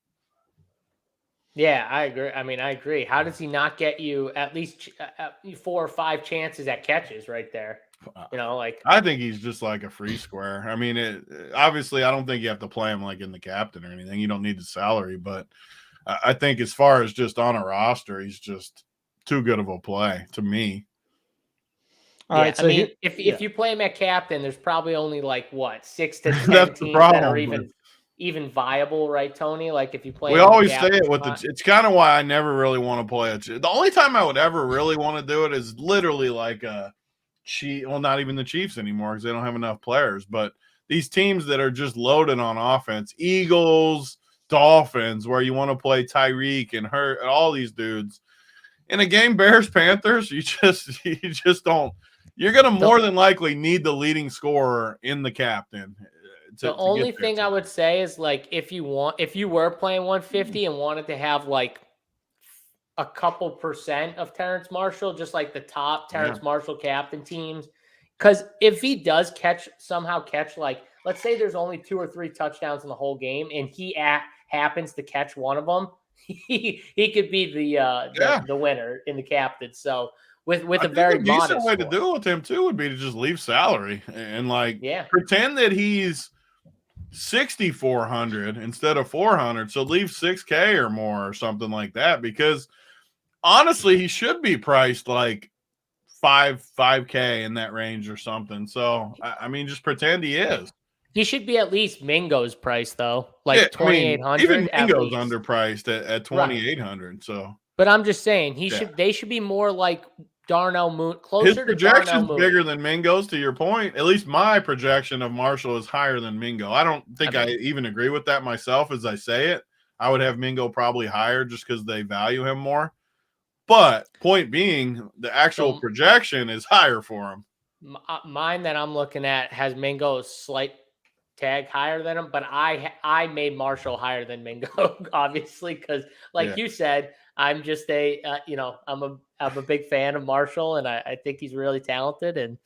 Yeah, I agree. I mean, I agree. How does he not get you at least 4 or 5 chances at catches right there? You know, like I think he's just like a free square. I mean, obviously, I don't think you have to play him like in the captain or anything. You don't need the salary, but I think as far as just on a roster, he's just too good of a play to me. All right. So I mean, if you play him at captain, there's probably only like 6 to 10 teams that are even viable, right, Tony? Like if you play, we always say it with it's kind of why I never really want to play it. The only time I would ever really want to do it is literally like a not even the Chiefs anymore because they don't have enough players, but these teams that are just loaded on offense, Eagles, Dolphins, where you want to play Tyreek and Hurt, all these dudes. In a game, Bears, Panthers, you just don't. You're going to more than likely need the leading scorer in the captain. The only thing I would say is like if you were playing 150 and wanted to have like a couple percent of Terrence Marshall, just like the top Terrence Marshall captain teams, because if he does somehow catch like, let's say there's only 2 or 3 touchdowns in the whole game, and he happens to catch one of them, he could be the winner in the captain. So with a very modest decent way to do it with him too would be to just leave salary and pretend that he's 6,400 instead of 400. So leave 6K or more or something like that, because honestly, he should be priced like 5K in that range or something. So I mean, just pretend he is. He should be at least Mingo's price though, like 2,800. Even Mingo's underpriced at 2,800. Right. So, but I'm just saying they should be more like Darnell Moon, closer to projection's bigger than Mingo's, to your point. At least my projection of Marshall is higher than Mingo. I don't think I even agree with that myself as I say it. I would have Mingo probably higher just because they value him more. But point being, the actual projection is higher for him. Mine that I'm looking at has Mingo slight tag higher than him, but I made Marshall higher than Mingo, obviously, because you said, I'm just I'm a big fan of Marshall, and I think he's really talented.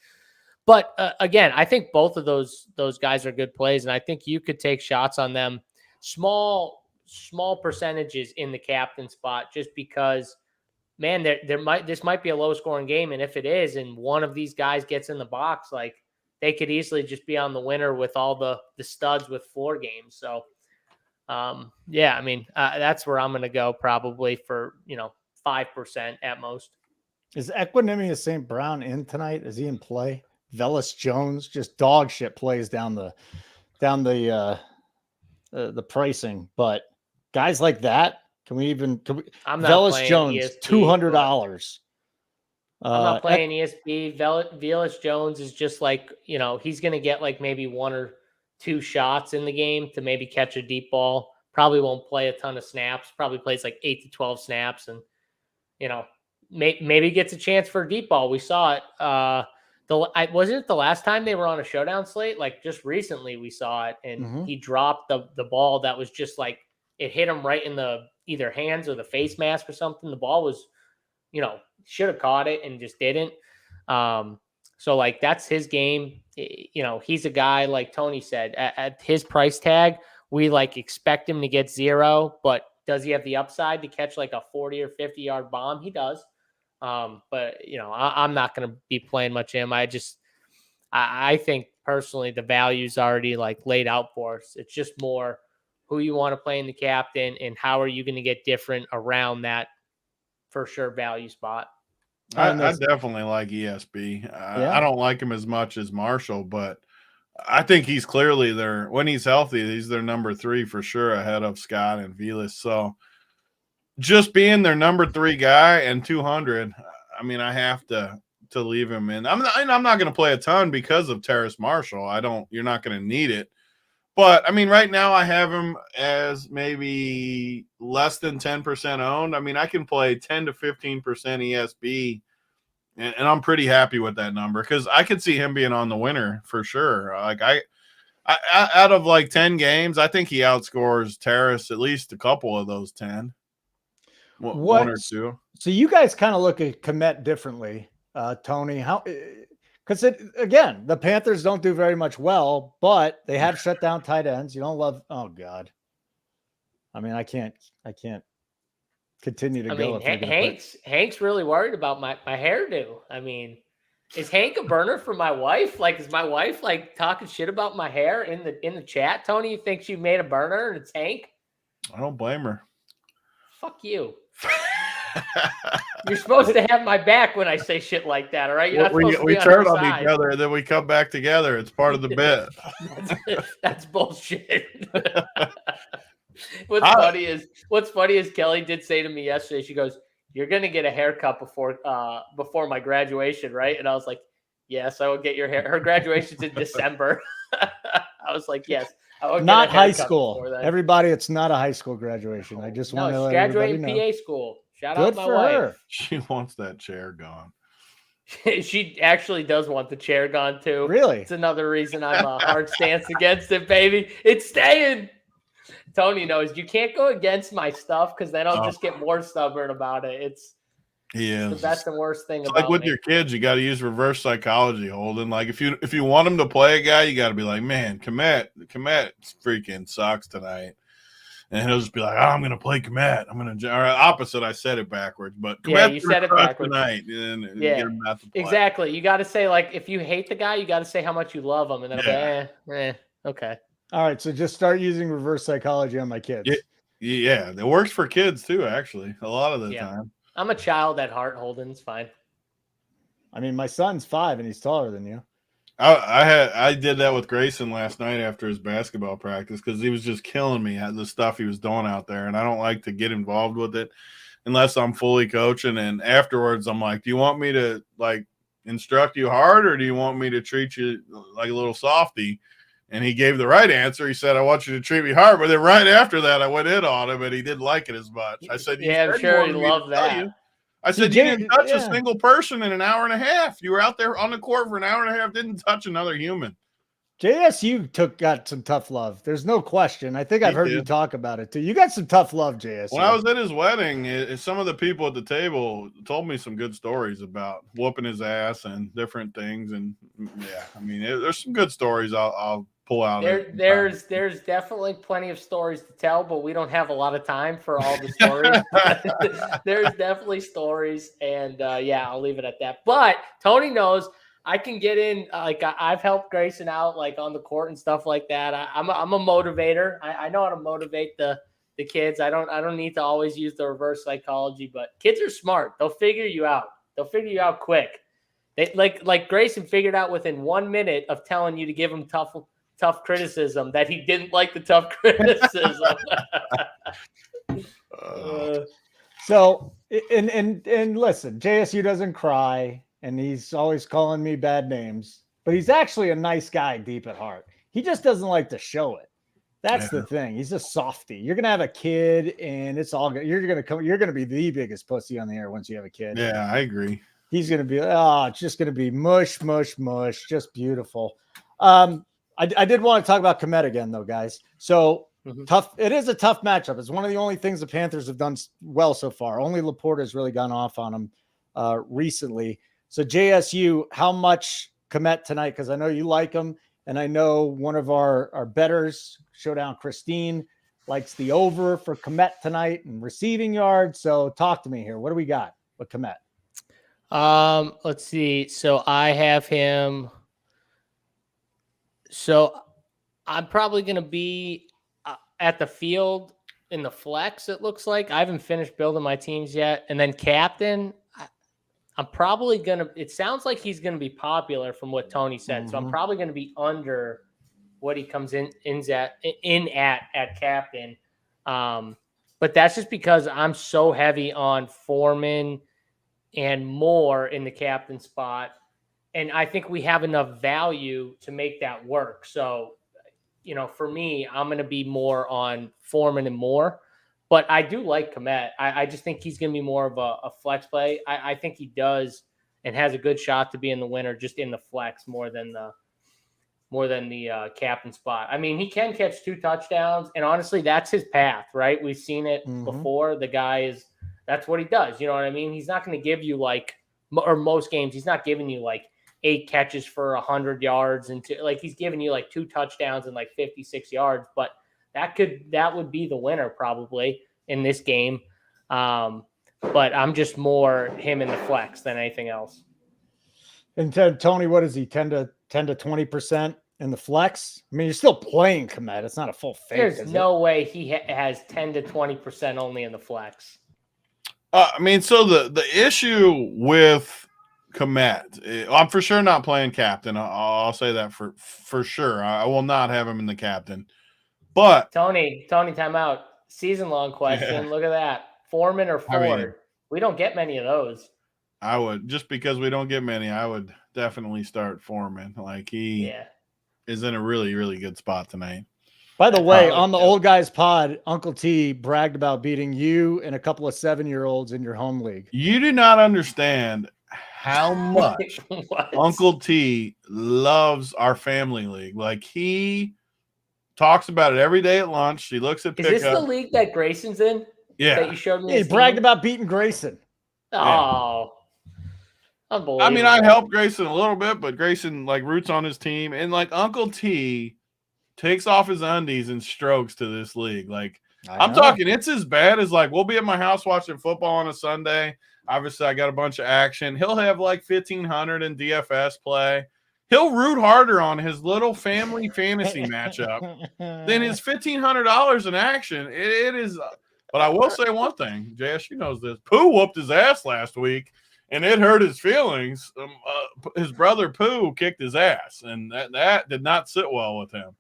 But again, I think both of those guys are good plays, and I think you could take shots on them, small percentages in the captain spot, just because, man, this might be a low scoring game, and if it is, and one of these guys gets in the box, like they could easily just be on the winner with all the studs with 4 games. So. I mean, that's where I'm going to go probably for, 5% at most. Is Equanimous St. Brown in tonight? Is he in play? Velus Jones, just dog shit plays down the pricing, but guys like that, I'm not Velus Jones, ESP, $200. I'm not playing ESP. Velus Jones is just like, he's going to get like maybe 1 or 2 shots in the game to maybe catch a deep ball. Probably won't play a ton of snaps. Probably plays like 8 to 12 snaps, and maybe gets a chance for a deep ball. We saw it. Wasn't it the last time they were on a showdown slate? Like just recently, we saw it, and he dropped the ball that was just like it hit him right in the either hands or the face mask or something. The ball was should have caught it and just didn't. So like that's his game. He's a guy like Tony said at his price tag, we like expect him to get 0, but does he have the upside to catch like a 40 or 50 yard bomb? He does. But I'm not going to be playing much him. I think personally the value's already like laid out for us. It's just more who you want to play in the captain and how are you going to get different around that for sure value spot. I definitely like ESB. I don't like him as much as Marshall, but I think he's clearly when he's healthy, he's their number 3 for sure, ahead of Scott and Velas. So just being their number 3 guy and 200, I mean, I have to leave him in. I'm not going to play a ton because of Terrence Marshall. You're not going to need it. But I mean, right now I have him as maybe less than 10% owned. I mean, I can play 10 to 15% ESB, and I'm pretty happy with that number because I could see him being on the winner for sure. Like I out of like 10 games, I think he outscores Terrace at least a couple of those 10. One or two. So you guys kind of look at Kmet differently, Tony. How? Because again, the Panthers don't do very much well, but they have shut down tight ends. You don't love. Oh God. I mean, I can't continue to go. Hank's really worried about my hairdo. I mean, is Hank a burner for my wife? Like, is my wife like talking shit about my hair in the chat? Tony, you think she made a burner and it's Hank? I don't blame her. Fuck you. You're supposed to have my back when I say shit like that, all right? We turn on each other and then we come back together. It's part of the bit. That's bullshit. What's funny is Kelly did say to me yesterday, she goes, "You're gonna get a haircut before my graduation, right?" And I was like, "Yes, I will get your hair." Her graduation's in December. I was like, "Yes." Not high school. Everybody, it's not a high school graduation. I just want to let everybody know. PA school. Shout Good out my for wife. her. She wants that chair gone. She actually does want the chair gone too. Really? It's another reason I'm a hard stance against it, baby. It's staying. Tony knows you can't go against my stuff because then I'll just get more stubborn about it. It's the best and worst thing about like with me. your kids, you got to use reverse psychology, Holden. Like if you want them to play a guy, you got to be like, man, Kmet freaking sucks tonight. And he'll just be like, I'm going to play Kmet. I'm going to – or opposite, I said it backwards. But Kmet, you said it backwards. Tonight, and get him not to play. Exactly. You got to say, like, if you hate the guy, you got to say how much you love him. And then I'll be okay. All right, so just start using reverse psychology on my kids. Yeah, it works for kids too, actually, a lot of the time. I'm a child at heart, Holden. It's fine. I mean, my son's 5 and he's taller than you. I did that with Grayson last night after his basketball practice because he was just killing me at the stuff he was doing out there, and I don't like to get involved with it unless I'm fully coaching. And afterwards, I'm like, "Do you want me to like instruct you hard, or do you want me to treat you like a little softy?" And he gave the right answer. He said, "I want you to treat me hard." But then right after that, I went in on him, and he didn't like it as much. I said, I'm sure he loved that. I said, you didn't touch a single person in an hour and a half. You were out there on the court for an hour and a half, didn't touch another human. JSU got some tough love. There's no question. I think I've heard you talk about it too. You got some tough love, JSU. When I was at his wedding, some of the people at the table told me some good stories about whooping his ass and different things. And yeah, I mean, there's some good stories I'll pull out. There's definitely plenty of stories to tell, but we don't have a lot of time for all the stories. There's definitely stories, and I'll leave it at that. But Tony knows I can get in. Like I've helped Grayson out, like on the court and stuff like that. I'm a motivator. I know how to motivate the kids. I don't need to always use the reverse psychology, but kids are smart. They'll figure you out. They'll figure you out quick. They like Grayson figured out within 1 minute of telling you to give him tough criticism that he didn't like the tough criticism. So listen, JSU doesn't cry, and he's always calling me bad names, but he's actually a nice guy deep at heart. He just doesn't like to show it. That's the thing. He's a softie. You're gonna have a kid, and it's all good. You're gonna be the biggest pussy on the air once you have a kid. Yeah, I agree. He's gonna be it's just gonna be mush, mush, mush, just beautiful. I did want to talk about Kmet again, though, guys. So Tough. It is a tough matchup. It's one of the only things the Panthers have done well so far. Only Laporta has really gone off on them recently. So JSU, how much Kmet tonight? Because I know you like him, and I know one of our bettors, Showdown Christine, likes the over for Kmet tonight and receiving yards. So talk to me here. What do we got with Kmet? Let's see. So I have him. So I'm probably going to be at the field in the flex, it looks like. I haven't finished building my teams yet. And then captain, I'm probably going to – it sounds like he's going to be popular from what Tony said. So I'm probably going to be under what he comes in at captain. But that's just because I'm so heavy on Foreman and Moore in the captain spot. And I think we have enough value to make that work. So – for me, I'm going to be more on Foreman and Moore, but I do like Kmet. I just think he's going to be more of a flex play. I think he does and has a good shot to be in the winner, just in the flex more than the captain spot. I mean, he can catch 2 touchdowns, and honestly, that's his path, right? We've seen it before. The guy that's what he does. You know what I mean? He's not going to give you or most games, he's not giving you 8 catches for 100 yards and he's giving you 2 touchdowns and 56 yards, but that would be the winner probably in this game. But I'm just more him in the flex than anything else. And Tony, what is he? 10 to 20% in the flex? I mean, you're still playing Kmet. It's not a full fake. There's no way he has 10 to 20% only in the flex. So the issue with Kmet, I'm for sure not playing captain. I'll say that for sure. I will not have him in the captain. But Tony, time out. Season long question. Yeah. Look at that. Foreman or Ford? We don't get many of those. I would, just because we don't get many, I would definitely start Foreman. He is in a really, really good spot tonight. By the way, on the Old Guys pod, Uncle T bragged about beating you and a couple of 7-year-olds in your home league. You do not understand how much Uncle T loves our family league. He talks about it every day at lunch. He looks at pickup. Is this the league that Grayson's in? Yeah. That you showed me? He bragged about beating Grayson. Oh. Yeah. Unbelievable. I mean, I helped Grayson a little bit, but Grayson roots on his team. And Uncle T takes off his undies and strokes to this league. I'm talking, it's as bad as we'll be at my house watching football on a Sunday. Obviously, I got a bunch of action. He'll have 1,500 in DFS play. He'll root harder on his little family fantasy matchup than his $1,500 in action. It is, but I will say one thing. JSU knows this. Pooh whooped his ass last week, and it hurt his feelings. His brother Pooh kicked his ass, and that did not sit well with him.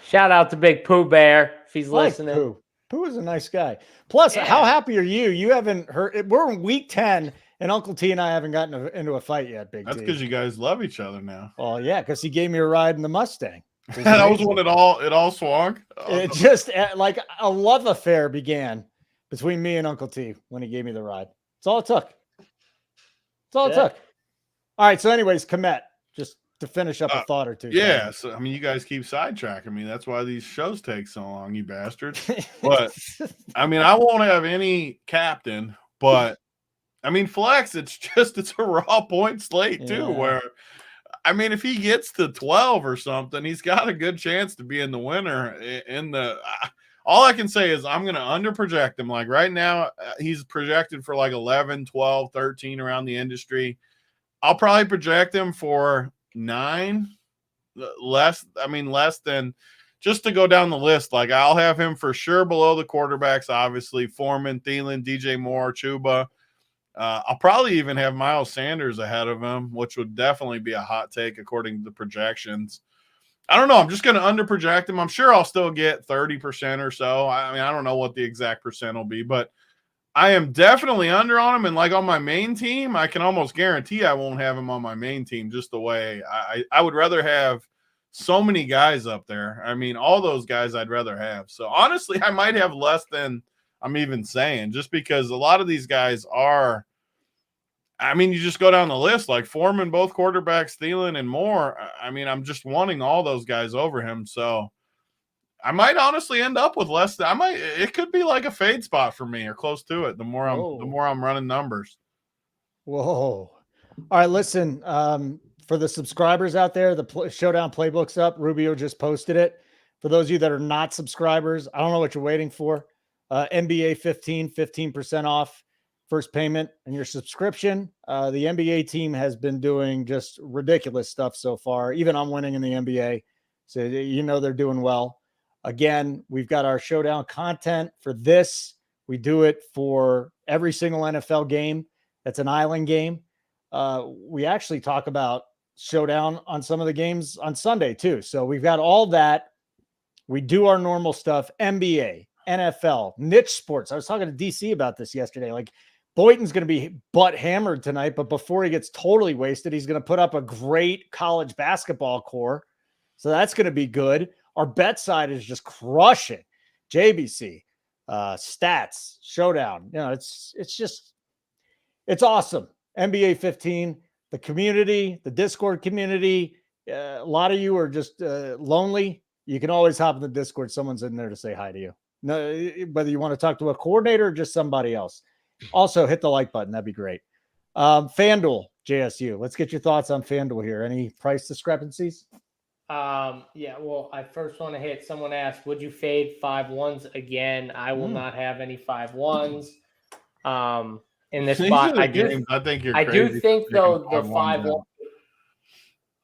Shout out to Big Pooh Bear if he's listening. Pooh is a nice guy. Plus, how happy are you? You haven't heard. We're in week 10, and Uncle T and I haven't gotten into a fight yet, Big T. That's because you guys love each other now. Oh, yeah, because he gave me a ride in the Mustang. That was when it all swung. It just a love affair began between me and Uncle T when he gave me the ride. That's all it took. All right, so anyways, Kmet, just to finish up a thought or two. Yeah, so I mean, you guys keep sidetracking me. That's why these shows take so long, you bastards. But I mean, I won't have any captain, but I mean, flex, it's a raw point slate too, where I mean, if he gets to 12 or something, he's got a good chance to be in the winner. All I can say is I'm going to underproject him. Right now, he's projected for 11, 12, 13 around the industry. I'll probably project him for 9, less than, just to go down the list. I'll have him for sure below the quarterbacks, obviously Foreman, Thielen, DJ Moore, Chuba. I'll probably even have Miles Sanders ahead of him, which would definitely be a hot take according to the projections. I don't know. I'm just going to underproject him. I'm sure I'll still get 30% or so. I mean, I don't know what the exact percent will be, but I am definitely under on him. And on my main team, I can almost guarantee I won't have him on my main team, just the way I would rather have so many guys up there. I mean, all those guys I'd rather have. So honestly, I might have less than I'm even saying, just because a lot of these guys are, I mean, you just go down the list, Foreman, both quarterbacks, Thielen and Moore. I mean, I'm just wanting all those guys over him. So I might honestly end up with less than it could be like a fade spot for me or close to it. The more I'm running numbers. Whoa. All right, listen, for the subscribers out there, the Showdown playbook's up. Rubio just posted it. For those of you that are not subscribers, I don't know what you're waiting for. NBA 15% off first payment and your subscription. The NBA team has been doing just ridiculous stuff so far. Even I'm winning in the NBA. So they're doing well. Again, we've got our Showdown content for this. We do it for every single NFL game. That's an island game. We actually talk about Showdown on some of the games on Sunday too. So we've got all that. We do our normal stuff, NBA, NFL, niche sports. I was talking to DC about this yesterday. Like Boynton's going to be butt hammered tonight, but before he gets totally wasted, he's going to put up a great college basketball core. So that's going to be good. Our bet side is just crushing. JBC, stats, Showdown. It's awesome. NBA 15, the community, the Discord community. A lot of you are just lonely. You can always hop in the Discord. Someone's in there to say hi to you. No, whether you want to talk to a coordinator or just somebody else. Also, hit the like button. That'd be great. FanDuel, JSU. Let's get your thoughts on FanDuel here. Any price discrepancies? Well, I first want to hit. Someone asked, would you fade 5-1s again? I will not have any 5-1s. In this spot, I do think though the 5-1.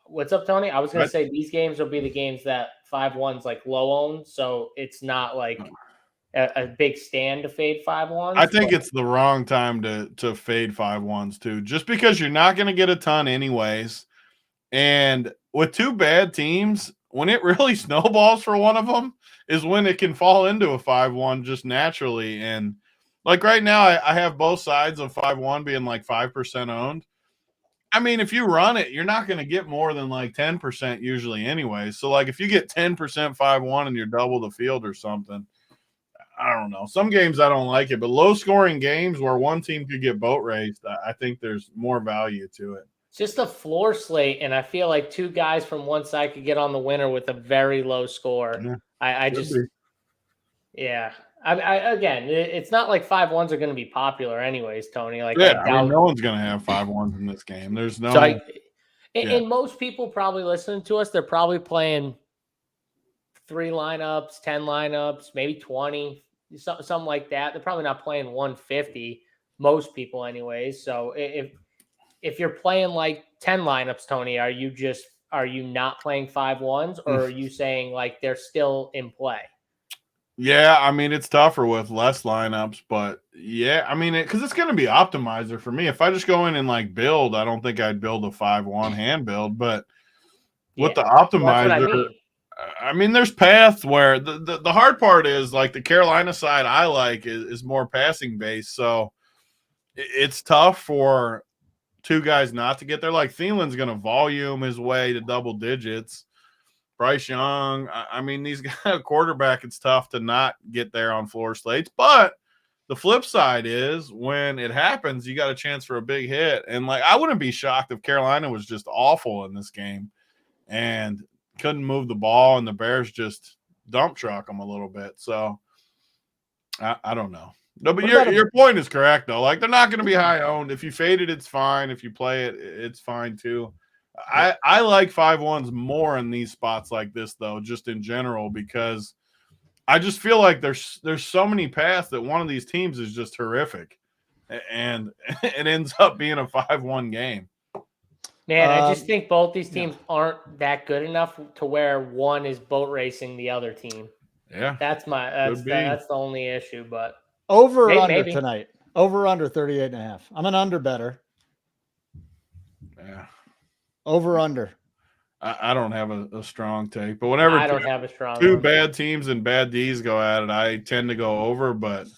What's up, Tony? I was going to say these games will be the games that 5-1s like low own, so it's not like a big stand to fade 5-1s. I think it's the wrong time to fade 5-1s too, just because you're not going to get a ton anyways. And with two bad teams, when it really snowballs for one of them is when it can fall into a 5-1 just naturally. And like right now, I have both sides of 5-1 being like 5% owned. I mean, if you run it, you're not going to get more than like 10% usually anyway. So like if you get 10% 5-1 and you're double the field or something, I don't know. Some games I don't like it, but low scoring games where one team could get boat raced, I think there's more value to it. Just a floor slate, and I feel like two guys from one side could get on the winner with a very low score. Yeah. Again, it's not like 5-1s are going to be popular anyways, Tony. Like, no one's going to have 5-1s in this game. There's no. And most people probably listening to us, they're probably playing 3 lineups, 10 lineups, maybe 20, something like that. They're probably not playing 150. Most people, anyways. So if you're playing like 10 lineups, Tony, are you not playing 5-1s, or are you saying like they're still in play? Yeah, I mean, it's tougher with less lineups, but yeah, I mean, because it's going to be optimizer for me. If I just go in and like build, I don't think I'd build a 5-1 hand build, but with the optimizer, I mean, there's paths where the hard part is like the Carolina side I like is more passing based. So it's tough for two guys not to get there. Like Thielen's going to volume his way to double digits. Bryce Young, I mean, these guys, quarterback, it's tough to not get there on floor slates. But the flip side is when it happens, you got a chance for a big hit. And, like, I wouldn't be shocked if Carolina was just awful in this game and couldn't move the ball and the Bears just dump truck them a little bit. So, I don't know. No, but your point is correct, though. Like, they're not going to be high owned. If you fade it, it's fine. If you play it, it's fine, too. I like 5-1s more in these spots like this, though, just in general, because I just feel like there's so many paths that one of these teams is just horrific, and it ends up being a 5-1 game. Man, I just think both these teams aren't that good enough to where one is boat racing the other team. Yeah, that's the only issue. But over or under tonight? Over or under 38.5? I'm an under better. Yeah. Over under. I don't have a strong take, but whenever I don't have a strong two bad teams and bad D's go at it, I tend to go over, but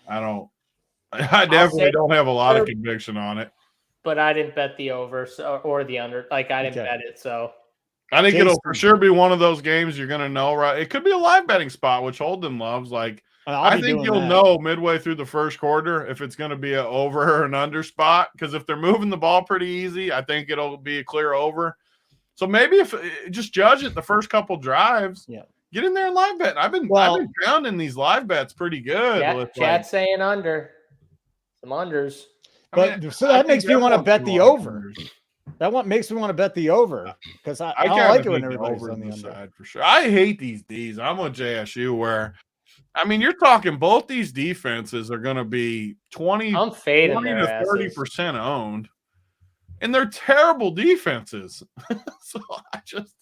I definitely don't have a lot of conviction on it. But I didn't bet the over or the under. Like, I didn't bet it, so I think it'll for sure be one of those games you're going to know, right? It could be a live betting spot, which Holden loves. Like, I think you'll know midway through the first quarter if it's going to be an over or an under spot, because if they're moving the ball pretty easy, I think it'll be a clear over. So maybe if just judge it the first couple drives. Yeah. Get in there and live bet. I've been pounding these live bets pretty good. Yeah, with chat saying under. Some unders. So that makes me want to bet the over. That makes me want to bet the over because I don't like it when everybody's on the under. Side for sure. I hate these Ds. I'm with JSU where, I mean, you're talking both these defenses are going to be 20 to 30% owned, and they're terrible defenses. So I just,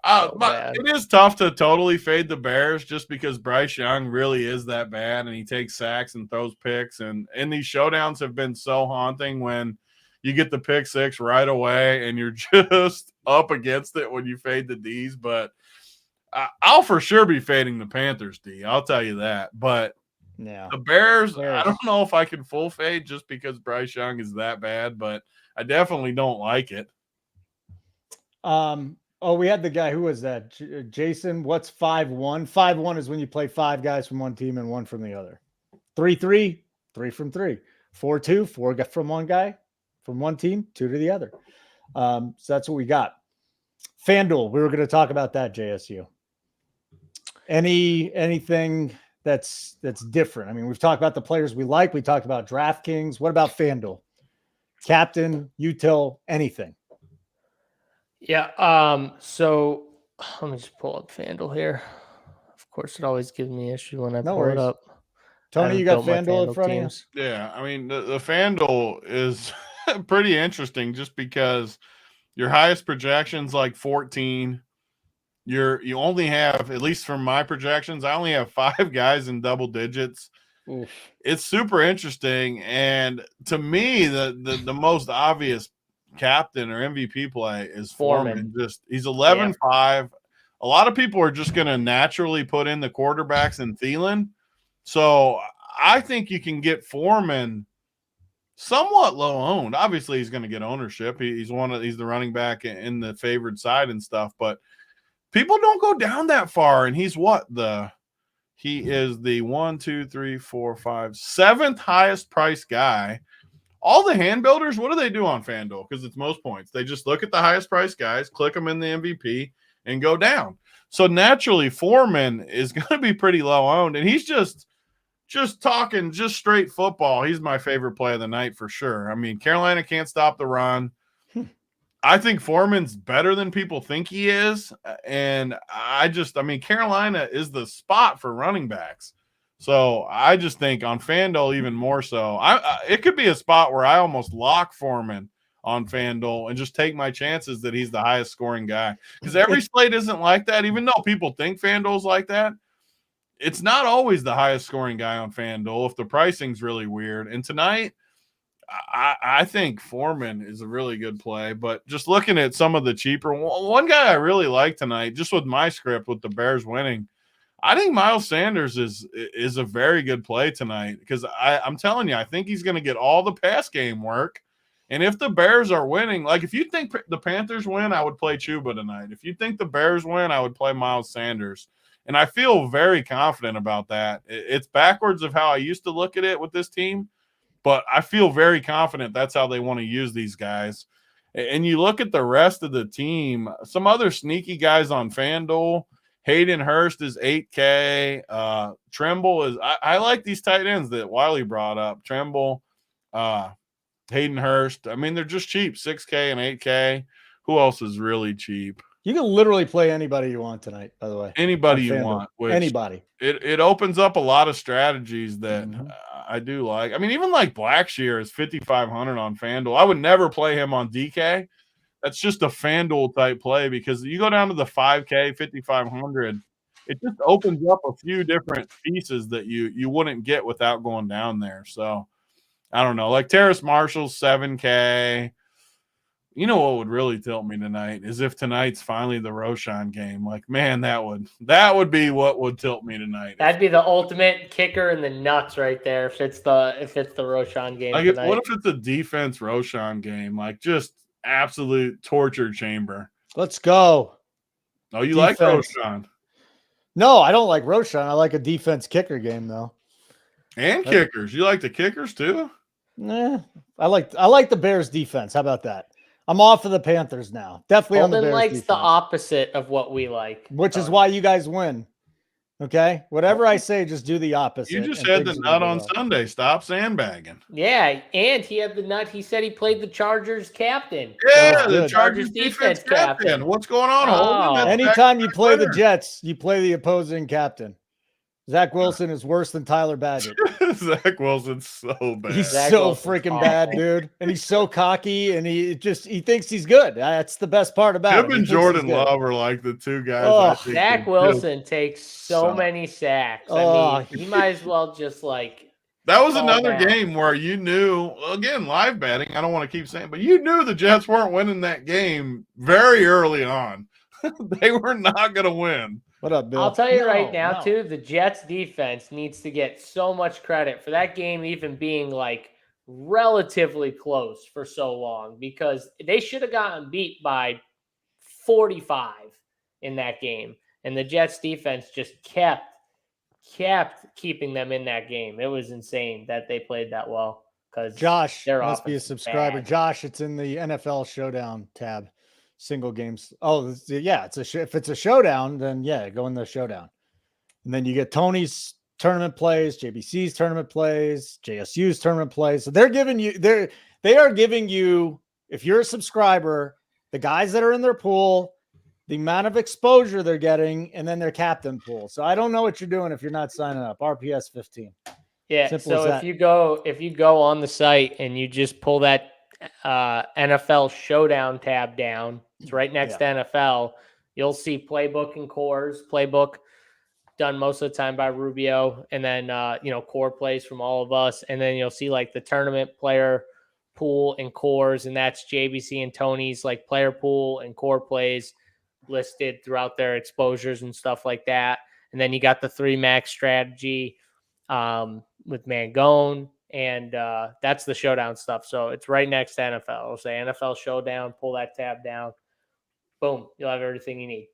it is tough to totally fade the Bears just because Bryce Young really is that bad, and he takes sacks and throws picks, and these showdowns have been so haunting when you get the pick six right away and you're just up against it when you fade the Ds. But I'll for sure be fading the Panthers D. I'll tell you that. But the Bears, I don't know if I can full fade just because Bryce Young is that bad, but I definitely don't like it. We had the guy, who was that? Jason, what's 5-1? 5-1 is when you play 5 guys from one team and 1 from the other. 3-3, 3 from 3. 4-2, 4 from one guy. From one team, 2 to the other. So that's what we got. FanDuel, we were going to talk about that, JSU. Anything that's different? I mean, we've talked about the players we like. We talked about Draftkings. What about FanDuel? Captain, util, anything? Yeah. So let me just pull up FanDuel here. Of course, it always gives me issue when I pull it up. Tony, you got FanDuel in front of you? Yeah. I mean, the FanDuel is pretty interesting just because your highest projections like 14. You only have, at least from my projections, I only have 5 guys in double digits. Oof. It's super interesting. And to me, the most obvious captain or MVP play is Foreman. He's 11-5. A lot of people are just going to naturally put in the quarterbacks and Thielen. So I think you can get Foreman somewhat low owned. Obviously, he's going to get ownership. He's the running back in the favored side and stuff, but people don't go down that far. And he's he is the 7th highest priced guy. All the hand builders, what do they do on FanDuel? Because it's most points. They just look at the highest priced guys, click them in the MVP, and go down. So naturally, Foreman is going to be pretty low owned, and he's just talking just straight football. He's my favorite play of the night for sure. I mean, Carolina can't stop the run. I think Foreman's better than people think he is. And Carolina is the spot for running backs. So I just think on FanDuel even more so. It could be a spot where I almost lock Foreman on FanDuel and just take my chances that he's the highest scoring guy. Because every slate isn't like that, even though people think FanDuel's like that. It's not always the highest scoring guy on FanDuel if the pricing's really weird. And tonight, I think Foreman is a really good play. But just looking at some of the cheaper, one guy I really like tonight, just with my script with the Bears winning, I think Miles Sanders is a very good play tonight because I'm telling you, I think he's going to get all the pass game work. And if the Bears are winning, like if you think the Panthers win, I would play Chuba tonight. If you think the Bears win, I would play Miles Sanders. And I feel very confident about that. It's backwards of how I used to look at it with this team, but I feel very confident that's how they want to use these guys. And you look at the rest of the team, some other sneaky guys on FanDuel. Hayden Hurst is 8K. Tremble is – I like these tight ends that Wiley brought up. Tremble, Hayden Hurst. I mean, they're just cheap, 6K and 8K. Who else is really cheap? You can literally play anybody you want tonight, by the way. Anybody you want. Anybody. It opens up a lot of strategies that I do like. I mean, even like Blackshear is 5,500 on FanDuel. I would never play him on DK. That's just a FanDuel type play because you go down to the 5K, 5,500. It just opens up a few different pieces that you wouldn't get without going down there. So, I don't know. Like Terrence Marshall's 7K. You know what would really tilt me tonight is if tonight's finally the Roshan game. Like, man, that would be what would tilt me tonight. That'd be the ultimate kicker in the nuts right there if it's the Roshan game like tonight. What if it's a defense Roshan game? Like just absolute torture chamber. Let's go. Oh, you defense. Like Roshan? No, I don't like Roshan. I like a defense kicker game though. And kickers. You like the kickers too? Nah. I like the Bears defense. How about that? I'm off of the Panthers now. Definitely on the Holden Bears likes defense, the opposite of what we like. which is why you guys win. Okay? Whatever I say, just do the opposite. You just and had the things are gonna nut go on well. Sunday. Stop sandbagging. Yeah, and he had the nut. He said he played the Chargers captain. Yeah, So the good. Chargers defense captain. What's going on, Holden? That's Anytime you play the winner. Jets, you play the opposing captain. Zach Wilson is worse than Tyler Badgett. Zach Wilson's so bad. He's Zach so Wilson's freaking awful. bad, dude. And he's so cocky, and he thinks he's good. That's the best part about Him him. He and thinks he's Jordan good. Love are like the two guys. Oh, I think Zach that Wilson takes so suck. many sacks. Oh, I mean, he might as well just like. That was Fall another down. game where you knew, again, live betting. I don't want to keep saying, but you knew the Jets weren't winning that game very early on. They were not going to win. What up, Bill? I'll tell you right No, now, no. too, the Jets defense needs to get so much credit for that game even being like relatively close for so long, because they should have gotten beat by 45 in that game. And the Jets defense just kept keeping them in that game. It was insane that they played that well. Because Josh their must be a offense is subscriber. bad. Josh, it's in the NFL Showdown tab. Single games. Oh, yeah. If it's a showdown, then yeah, go in the showdown. And then you get Tony's tournament plays, JBC's tournament plays, JSU's tournament plays. So they are giving you, if you're a subscriber, the guys that are in their pool, the amount of exposure they're getting, and then their captain pool. So I don't know what you're doing if you're not signing up. RPS 15. Yeah. Simple as So that. if you go on the site and you just pull that NFL Showdown tab down, it's right next to NFL. You'll see playbook and cores. Playbook done most of the time by Rubio, and then core plays from all of us, and then you'll see like the tournament player pool and cores, and that's JBC and Tony's like player pool and core plays listed throughout their exposures and stuff like that. And then you got the 3 max strategy with Mangone, and that's the showdown stuff. So it's right next to NFL. It'll say NFL Showdown. Pull that tab down. Boom, you'll have everything you need.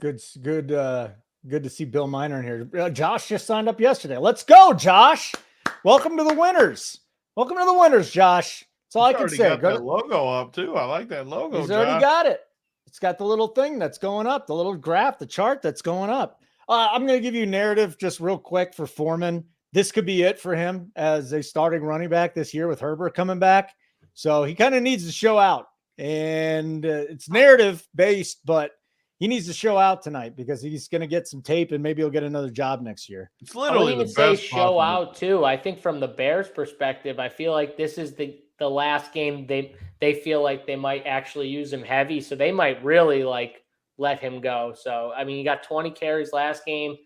Good to see Bill Miner in here. Josh just signed up yesterday. Let's go, Josh. Welcome to the winners. Welcome to the winners, Josh. That's all I can Already say. got that logo up too. I like that logo. He's already got it. It's got the little thing that's going up, the little graph, the chart that's going up. I'm going to give you a narrative just real quick for Foreman. This could be it for him as a starting running back this year with Herbert coming back. So he kind of needs to show out. And it's narrative based, but he needs to show out tonight because he's going to get some tape and maybe he'll get another job next year. It's I literally wouldn't the even best say show possible. out too. I think from the Bears' perspective, I feel like this is the last game they feel like they might actually use him heavy, so they might really like let him go. So I mean, he got 20 carries last game.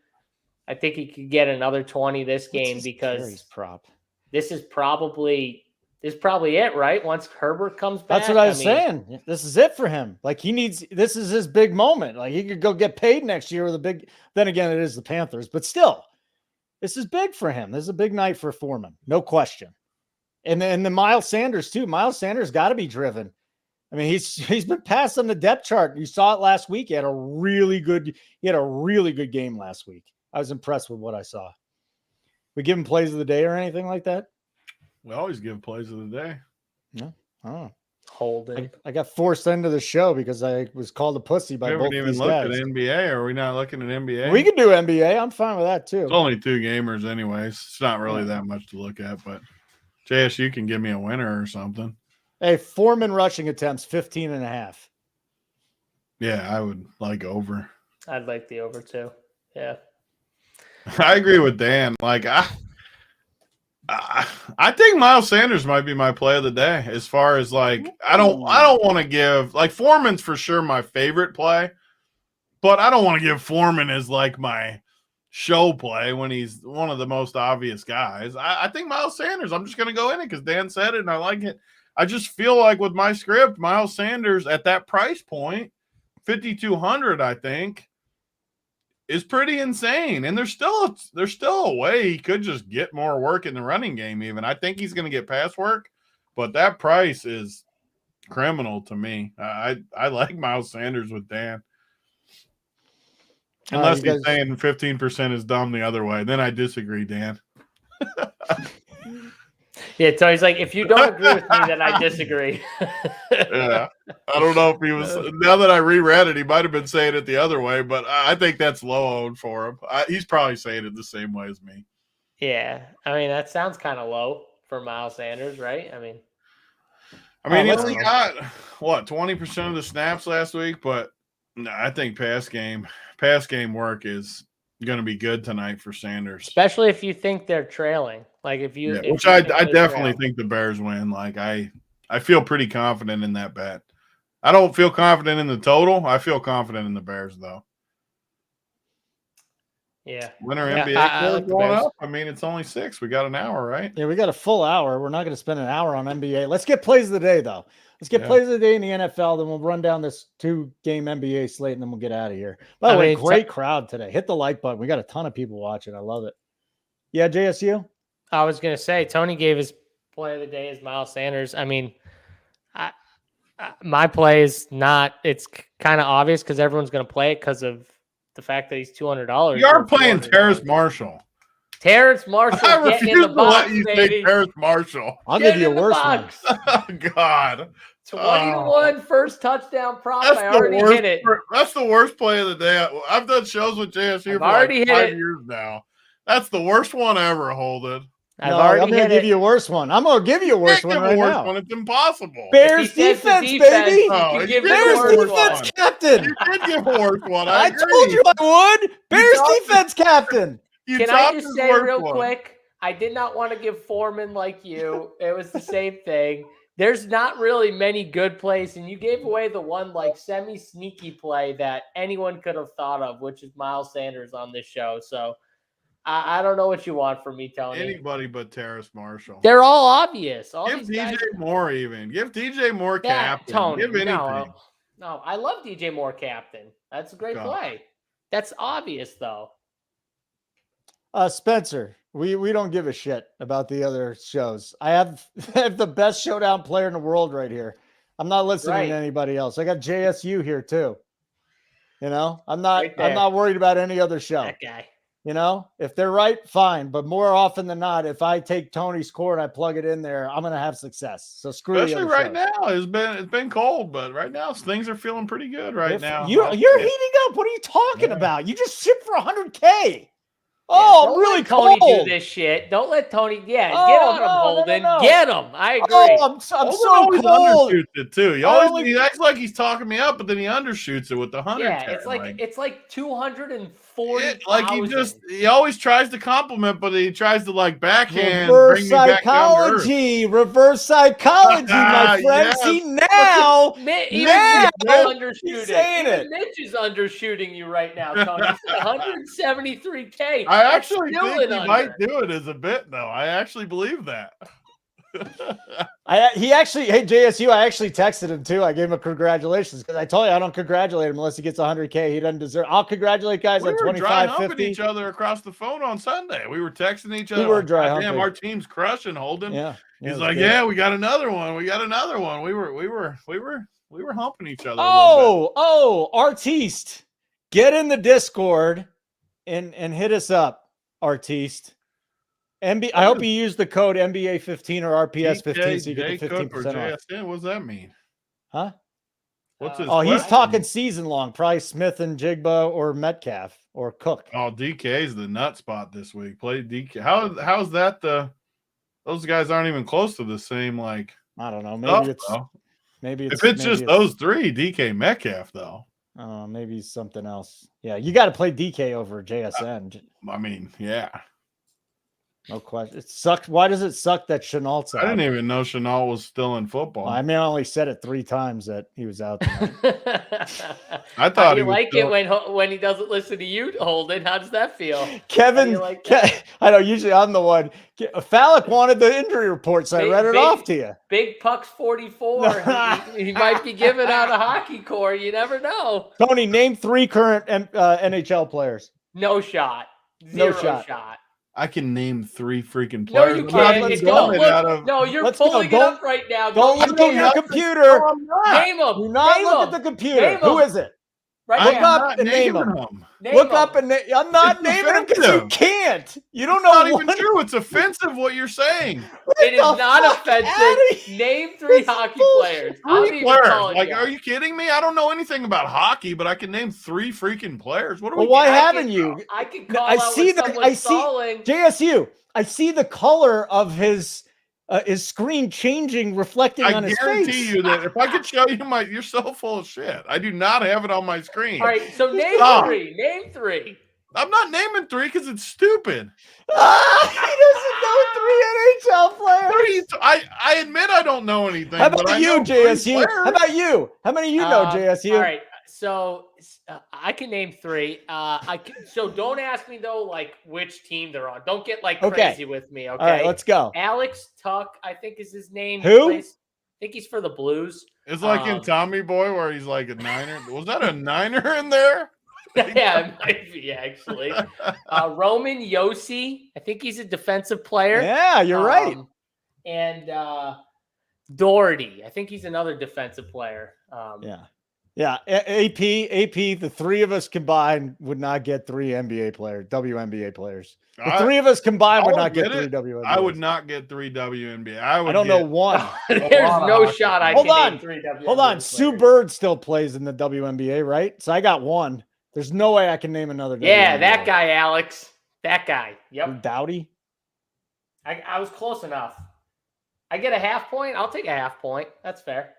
I think he could get another 20 this game because prop. this is probably it, right? Once Herbert comes back. That's what I was saying. This is it for him. Like this is his big moment. Like he could go get paid next year with a big, then again, it is the Panthers, but still, this is big for him. This is a big night for Foreman. No question. And then the Miles Sanders too. Miles Sanders got to be driven. I mean, he's been passed on the depth chart. You saw it last week. He had a really good game last week. I was impressed with what I saw. We give him plays of the day or anything like that? We always give plays of the day. No. Oh. Holden. I got forced into the show because I was called a pussy by We both haven't even these looked guys. at NBA. Are we not looking at NBA? We can do NBA. I'm fine with that too. It's only 2 gamers anyways. It's not really that much to look at, but JSU can give me a winner or something. Hey, Foreman rushing attempts, 15.5. Yeah, I would like over. I'd like the over too. Yeah. I agree with Dan. Like I think Miles Sanders might be my play of the day as far as like I don't want to give like Foreman's for sure my favorite play, but I don't want to give Foreman as like my show play when he's one of the most obvious guys. I think Miles Sanders, I'm just going to go in it because Dan said it and I like it. I just feel like with my script, Miles Sanders at that price point, 5,200, I think, is pretty insane. And there's still a way he could just get more work in the running game even. I think he's going to get pass work, but that price is criminal to me. I like Miles Sanders with Dan. Unless he's saying 15% is dumb the other way. Then I disagree, Dan. Yeah, Tony's like, if you don't agree with me, then I disagree. Yeah. I don't know if he was. Now that I reread it, he might have been saying it the other way, but I think that's low owned for him. He's probably saying it the same way as me. Yeah, I mean that sounds kind of low for Miles Sanders, right? I mean, he only got 20% of the snaps last week, but no, I think pass game work is going to be good tonight for Sanders, especially if you think they're trailing. Like if you, which I definitely think the Bears win. Like I feel pretty confident in that bet. I don't feel confident in the total. I feel confident in the Bears though. Yeah. Winter NBA going up. I mean, it's only 6. We got an hour, right? Yeah, we got a full hour. We're not going to spend an hour on NBA. Let's get plays of the day, though. Let's get plays of the day in the NFL. Then we'll run down this 2-game NBA slate, and then we'll get out of here. By the way, great crowd today. Hit the like button. We got a ton of people watching. I love it. Yeah, JSU? I was going to say, Tony gave his play of the day as Miles Sanders. I mean, my play is not – it's kind of obvious because everyone's going to play it because of the fact that he's $200. You are playing Terrence Marshall. Terrence Marshall. I refuse to let you take Terrence Marshall. I'll give you a worse one. Oh, God. 20-1 first touchdown prop. I already hit it. That's the worst play of the day. I've done shows with JSU for like 5 years now. That's the worst one ever, Holden. I'm going to give you a worse one. I'm going to give you a worse one right now. One. It's impossible. Bears defense, baby. No, Bears defense captain. You did give a worse one. I told you I would. Bears defense captain. Can I just say real quick, I did not want to give Foreman like you. It was the same thing. There's not really many good plays, and you gave away the one like semi-sneaky play that anyone could have thought of, which is Miles Sanders on this show. So I don't know what you want from me, Tony. Anybody but Terrence Marshall. They're all obvious. Give DJ Moore even. Give DJ Moore captain. Tony, give anything. No, I love DJ Moore captain. That's a great play. That's obvious, though. Spencer, we don't give a shit about the other shows. I have the best Showdown player in the world right here. I'm not listening to anybody else. I got JSU here too. You know, I'm not worried about any other show. That guy. You know, if they're right, fine. But more often than not, if I take Tony's score and I plug it in there, I'm going to have success. So screw it. Especially right now. It's been cold, but right now things are feeling pretty good now. You're heating up. What are you talking about? You just shipped for $100K. Oh, I'm really cold. Tony do this shit. Don't let Tony. Yeah, get on him, Holden. No. Get him. I agree. Oh, I'm so cold. Undershoots it too. He acts like he's talking me up, but then he undershoots it with the 100. Yeah, it's like 240. He always tries to compliment, but he tries to like backhand. Reverse psychology, my friend. Yes. See now, undershooting. Saying Mitch is undershooting you right now, Tony. 173K. I actually think he might do it as a bit, though. I actually believe that. Hey JSU, I actually texted him too. I gave him a congratulations because I told you I don't congratulate him unless he gets 100K. He doesn't deserve. I'll congratulate guys at 25, 50. Each other across the phone on Sunday. We were texting each other. We were dry humping. Damn, our team's crushing, Holden. Yeah, he's like, good. Yeah, we got another one. We were humping each other. Artiste, get in the Discord and hit us up, Artiste. I hope you use the code NBA15 or RPS15 so you get the 15% off. What does that mean? Huh? What's his he's talking season long. Probably Smith and Jigba or Metcalf or Cook. Oh, DK's the nut spot this week. Play DK. How's that those guys aren't even close to the same like I don't know. Maybe if it's just those three, DK Metcalf though. Maybe something else. Yeah, you got to play DK over JSN. I mean, yeah. No question. It sucked. Why does it suck that Chenault's out? I didn't even know Chenault was still in football. I only said it 3 times that he was out tonight. I thought he like it when he doesn't listen to you, Holden. How does that feel? Kevin, I know usually I'm the one. Fallick wanted the injury report, so I read it off to you. Big Puck's 44. he might be giving out a hockey core. You never know. Tony, name 3 current NHL players. No shot. Zero shot. I can name 3 freaking players. No, you can't. You're pulling it up right now. Don't look at your computer. Name them. Do not look at the computer. Who is it? Right Look here. up and name them. Name Look them. up and I'm not It's naming them because you offensive. can't. You don't It's know not even one. true. It's offensive what you're saying. It is the not fuck outta offensive. here. Name 3 This hockey bullshit. players. I'm 3 even players. calling Like, you. are you kidding me? I don't know anything about hockey, but I can name 3 freaking players. What are Well, we why doing? haven't you? I can No, call I out see when that- someone's I see- stalling. JSU. I see the color of his screen changing, reflecting on I his guarantee face. you that if I could show you you're so full of shit. I do not have it on my screen. All right, so name Stop. 3. Name 3. I'm not naming 3 because it's stupid. He doesn't know 3 NHL players. I admit I don't know anything. How but about I you, know 3 JSU? players. How about you? How many you know, JSU? All right, so I can name 3. So don't ask me though, like which team they're on. Don't get like Okay. crazy with me. Okay. All right, let's go. Alex Tuck, I think is his name. Who? I think he's for the Blues. It's like in Tommy Boy where he's like a Niner. Was that a Niner in there? Yeah, it might be actually. Roman Yossi, I think he's a defensive player. Yeah, you're right. And Doherty, I think he's another defensive player. Yeah. AP, the 3 of us combined would not get 3 NBA players, WNBA players. The 3 of us combined would I'll not get admit 3 it. WNBA. I would not get 3 WNBA. I don't know one. There's no shot I Hold can on. name 3 WNBA Hold on. players. Sue Bird still plays in the WNBA, right? So I got 1. There's no way I can name another. Yeah, WNBA. that guy, Alex. That guy. Yep. Dowdy. I was close enough. I get a half point. I'll take a half point. That's fair.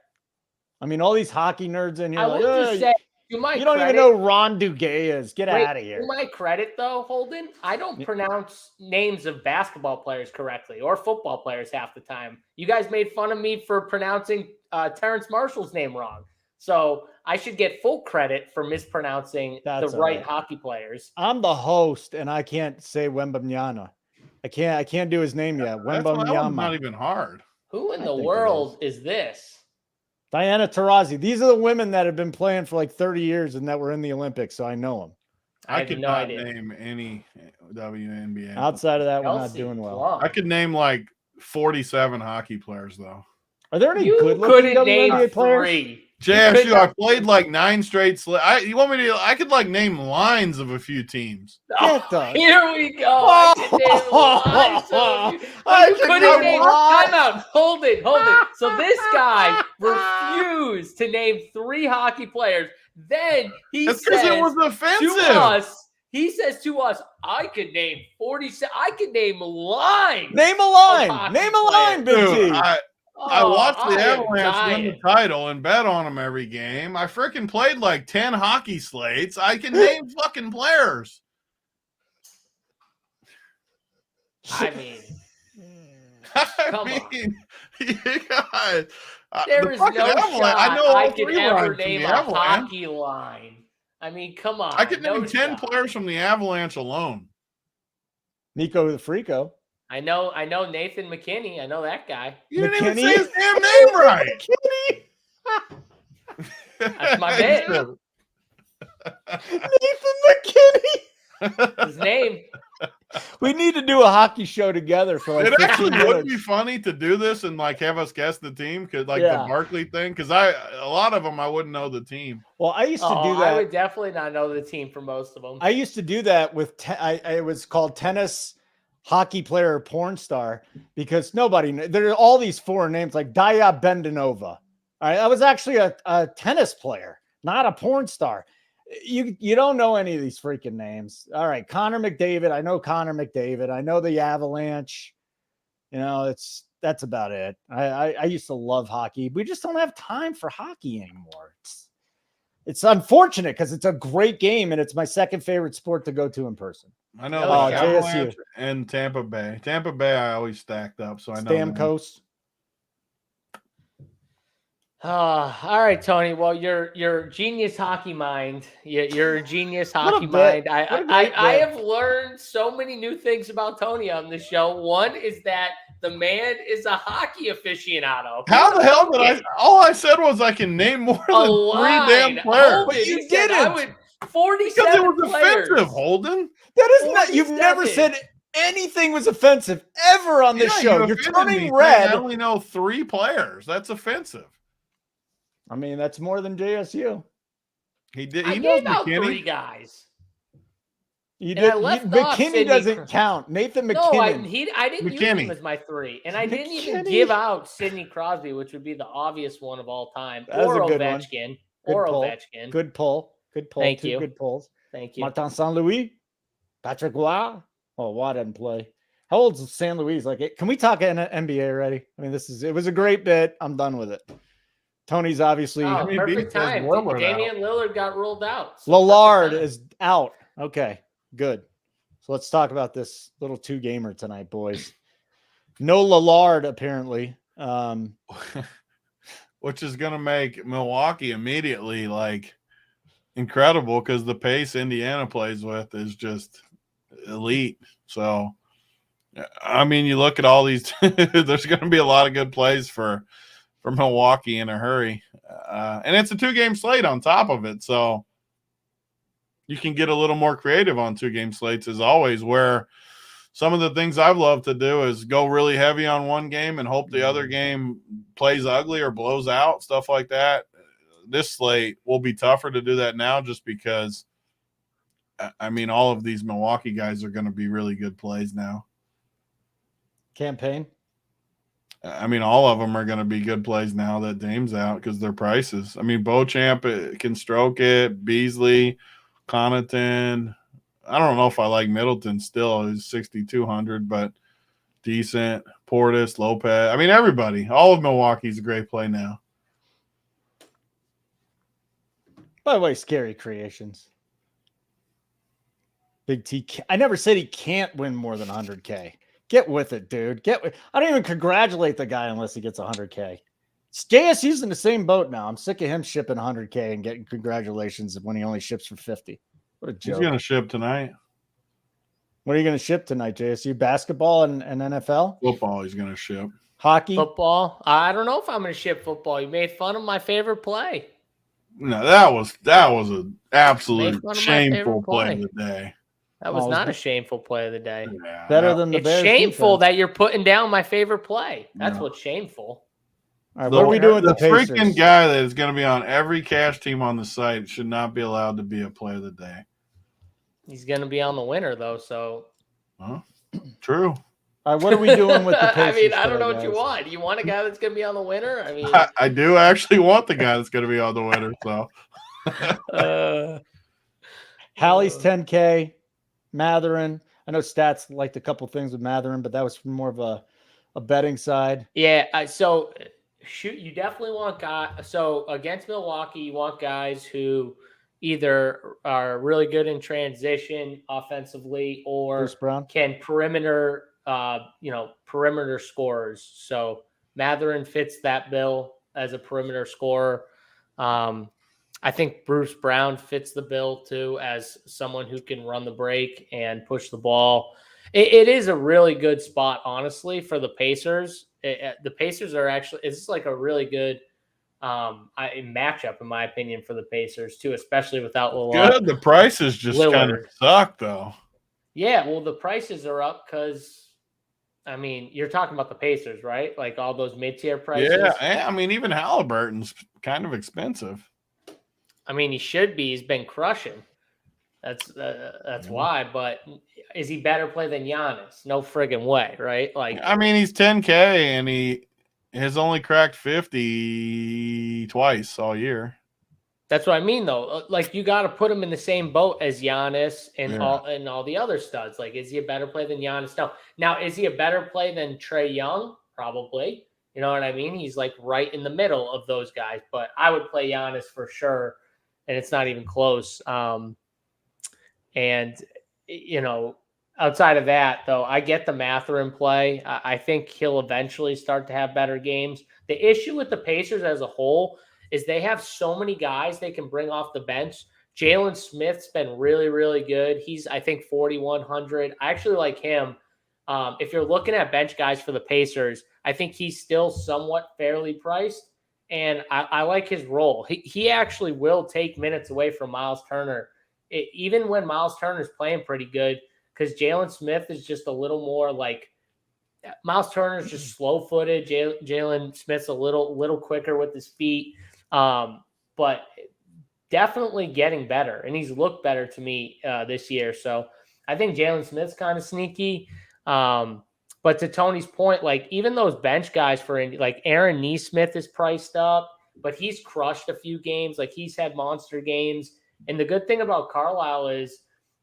I mean, all these hockey nerds in here. I like, will just say, to my you don't credit, even know Ron Duguay is. Get wait, out of here. To my credit, though, Holden, I don't pronounce names of basketball players correctly or football players half the time. You guys made fun of me for pronouncing Terrence Marshall's name wrong. So I should get full credit for mispronouncing That's the all right right. hockey players. I'm the host, and I can't say Wembanyama. I can't do his name yet. That one's Wembanyama. not even hard. Who in I the think it world is this? Diana Taurasi. These are the women that have been playing for like 30 years and that were in the Olympics, so I know them. I could have no not idea. name any WNBA. Outside of that, we're not Kelsey doing well. Plum. I could name like 47 hockey players though. Are there any You good-looking couldn't name WNBA players? 3. JSU, I played like 9 straight. You want me to? I could like name lines of a few teams. Get the- Here we go. I can name lines of you. I You can couldn't name name. lines. Time out. Hold it. So this guy refused to name 3 hockey players. Then he That's because says it was to offensive. us, he says to us, I could name 47. I could name lines. Name a of line. hockey Name a line, Big Dude, T. I watched I the am Avalanche win the dying. title and bet on them every game. I freaking played like 10 hockey slates. I can name fucking players. I mean, Come I mean, you guys, there the is fucking no Avalanche- shot I know all I could 3 ever lines from name the a Avalanche. hockey line. I mean, come on. I could name no 10 shot. players from the Avalanche alone. Nico the Freako. I know Nathan McKinney. I know that guy. You didn't even McKinney? say his damn name right. That's my man. Nathan McKinney. His name. We need to do a hockey show together for like It 15 actually would minutes. be funny to do this and like have us guess the team because like Yeah. the Barkley thing because a lot of them I wouldn't know the team. Well, I used to do I that. would definitely not know the team for most of them. I used to do that with it was called tennis hockey player porn star because there are all these foreign names like Daya Bendanova. All right, I was actually a tennis player, not a porn star. You don't know any of these freaking names. All right, Connor McDavid. I know Connor McDavid. I know the Avalanche. You know, that's about it. I used to love hockey. We just don't have time for hockey anymore. It's unfortunate because it's a great game and it's my second favorite sport to go to in person. I know Oh, the JSU. Avalanche and Tampa Bay. Tampa Bay I always stacked up, so I know. them. Stamkos. All right, Tony. Well, your genius hockey mind. You're a genius What a hockey bit. mind. What a I great bit. have learned so many new things about Tony on this show. One is that the man is a hockey aficionado. How the hell did I? All I said was I can name more A than 3 line. damn players. Holden, But you he said, I didn't. would Because 47 it was players. offensive, Holden. That is not. You've never 47. said anything was offensive ever on this show. you You're offended turning me saying red. I only know 3 players. That's offensive. I mean, that's more than JSU. He did. I He knows gave out 3 McKinney. guys. You And I did. left off McKinney Sidney doesn't count. Nathan No, I McKinnon. didn't use him McKinney. as my 3. And I didn't even McKinney. give out Sidney Crosby, which would be the obvious one of all time. That was Or a good one. Ovechkin. Good Or pull. Ovechkin. Good pull. Good pull. Thank Two you. good pulls. Thank you. Martin St. Louis. Patrick Roy. Oh, Watt didn't play. How old's San Luis? Like, can we talk NBA already? I mean, it was a great bit. I'm done with it. Tony's obviously. Oh, mean, perfect Beef has time. Lillard Damian Lillard got ruled out. So Lillard perfect time. is out. Okay, good. So let's talk about this little 2-gamer tonight, boys. No Lillard, apparently. Which is going to make Milwaukee immediately like incredible because the pace Indiana plays with is just elite. So, I mean, you look at all these, there's going to be a lot of good plays for Milwaukee in a hurry. And it's a 2-game slate on top of it. So you can get a little more creative on 2-game slates as always, where some of the things I've loved to do is go really heavy on one game and hope the other game plays ugly or blows out, stuff like that. This slate will be tougher to do that now just because, I mean, all of these Milwaukee guys are going to be really good plays now. Campaign. I mean, all of them are going to be good plays now that Dame's out because their prices. I mean, Beauchamp can stroke it. Beasley, Connaughton. I don't know if I like Middleton still. He's 6,200, but decent. Portis, Lopez. I mean, everybody. All of Milwaukee's a great play now. By the way, Scary Creations. Big T. I never said he can't win more than 100K. Get with it, dude. I don't even congratulate the guy unless he gets 100K. JSU's in the same boat now. I'm sick of him shipping 100K and getting congratulations when he only ships for 50. What a joke. He's going to ship tonight. What are you going to ship tonight, JSU? Basketball and NFL? Football he's going to ship. Hockey? Football. I don't know if I'm going to ship football. You made fun of my favorite play. No, that was an absolute shameful play of the day. That was not a shameful play of the day. Yeah, Better than the It's Bears shameful defense. that you're putting down my favorite play. That's what's shameful. All right, what are we doing with the Pacers? freaking guy that is going to be on every cash team on the site should not be allowed to be a play of the day. He's going to be on the winner, though, so. True. All right, what are we doing with the Pacers? I mean, I don't know what guys? you want. You want a guy that's going to be on the winner? I mean, I do actually want the guy that's going to be on the winner. So, Hallie's 10K, Matherin. I know Stats liked a couple things with Matherin, but that was more of a betting side. yeah. So you definitely want guys. So against Milwaukee, you want guys who either are really good in transition offensively or Bruce Brown. can perimeter scorers. So Matherin fits that bill as a perimeter scorer. I think Bruce Brown fits the bill too as someone who can run the break and push the ball. It is a really good spot, honestly, for the Pacers. The Pacers are actually, it's like a really good matchup, in my opinion, for the Pacers too, especially without Lillard. good. The prices just kind of suck, though. Yeah, well, the prices are up because, I mean, you're talking about the Pacers, right? Like all those mid-tier prices. Yeah, I mean, even Halliburton's kind of expensive. I mean, he should be. He's been crushing. That's why. But is he better play than Giannis? No friggin' way, right? Like, I mean, he's 10K and he has only cracked 50 twice all year. that's what I mean, though. Like, you got to put him in the same boat as Giannis and all the other studs. Like, is he a better play than Giannis? No. Now, is he a better play than Trae Young? Probably. You know what I mean? He's like right in the middle of those guys. But I would play Giannis for sure, and it's not even close. And, you know, outside of that, though, I get the Matherin play. I think he'll eventually start to have better games. The issue with the Pacers as a whole is they have so many guys they can bring off the bench. Jaylen Smith's been really, really good. He's, I think, 4,100. I actually like him. If you're looking at bench guys for the Pacers, I think he's still somewhat fairly priced. And I like his role. He actually will take minutes away from Miles Turner, even when Miles Turner's playing pretty good, because Jaylen Smith is just a little more like Miles Turner's just slow-footed. Jaylen Smith's a little quicker with his feet. But definitely getting better, and he's looked better to me this year. So I think Jalen Smith's kind of sneaky. But to Tony's point, like even those bench guys for like Aaron Neesmith is priced up, but he's crushed a few games. Like he's had monster games. And the good thing about Carlisle is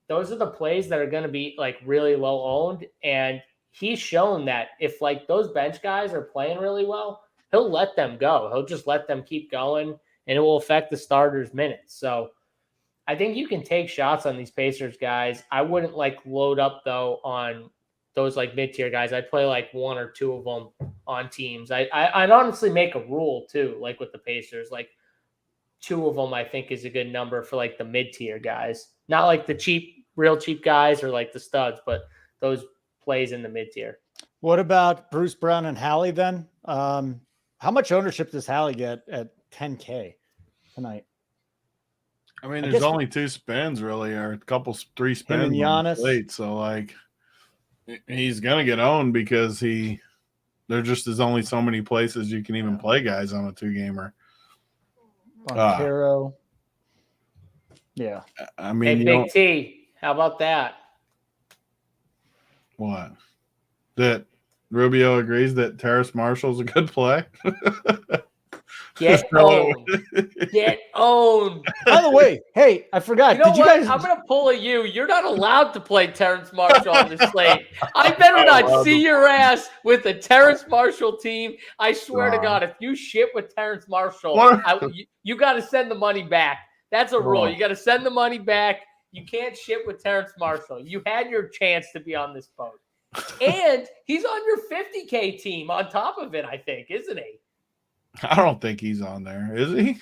those are the plays that are going to be like really low owned. And he's shown that if like those bench guys are playing really well, he'll let them go. He'll just let them keep going, and it will affect the starters' minutes. So I think you can take shots on these Pacers guys. I wouldn't like load up though on those like mid-tier guys. I'd play like one or two of them on teams. I'd honestly make a rule too, like with the Pacers, like two of them I think is a good number for like the mid-tier guys, not like the real cheap guys or like the studs, but those plays in the mid-tier. What about Bruce Brown and Hallie then? How much ownership does Hallie get at 10K tonight? I mean, there's only 2 spins really, or a couple, 3 spins and on the Giannis. slate, so like he's gonna get owned because there just is only so many places you can even play guys on a 2-gamer. Montero. Yeah. I mean, hey, Big T, how about that? What? That Rubio agrees that Terrence Marshall's a good play? Get owned. Get owned. By the way, hey, I forgot. You know what? I'm going to pull a you. You're not allowed to play Terrence Marshall on the slate. I better not see your ass with a Terrence Marshall team. I swear to God, if you shit with Terrence Marshall, you got to send the money back. That's a rule. You got to send the money back. You can't shit with Terrence Marshall. You had your chance to be on this boat. And he's on your 50K team on top of it, I think, isn't he? I don't think he's on there. Is he?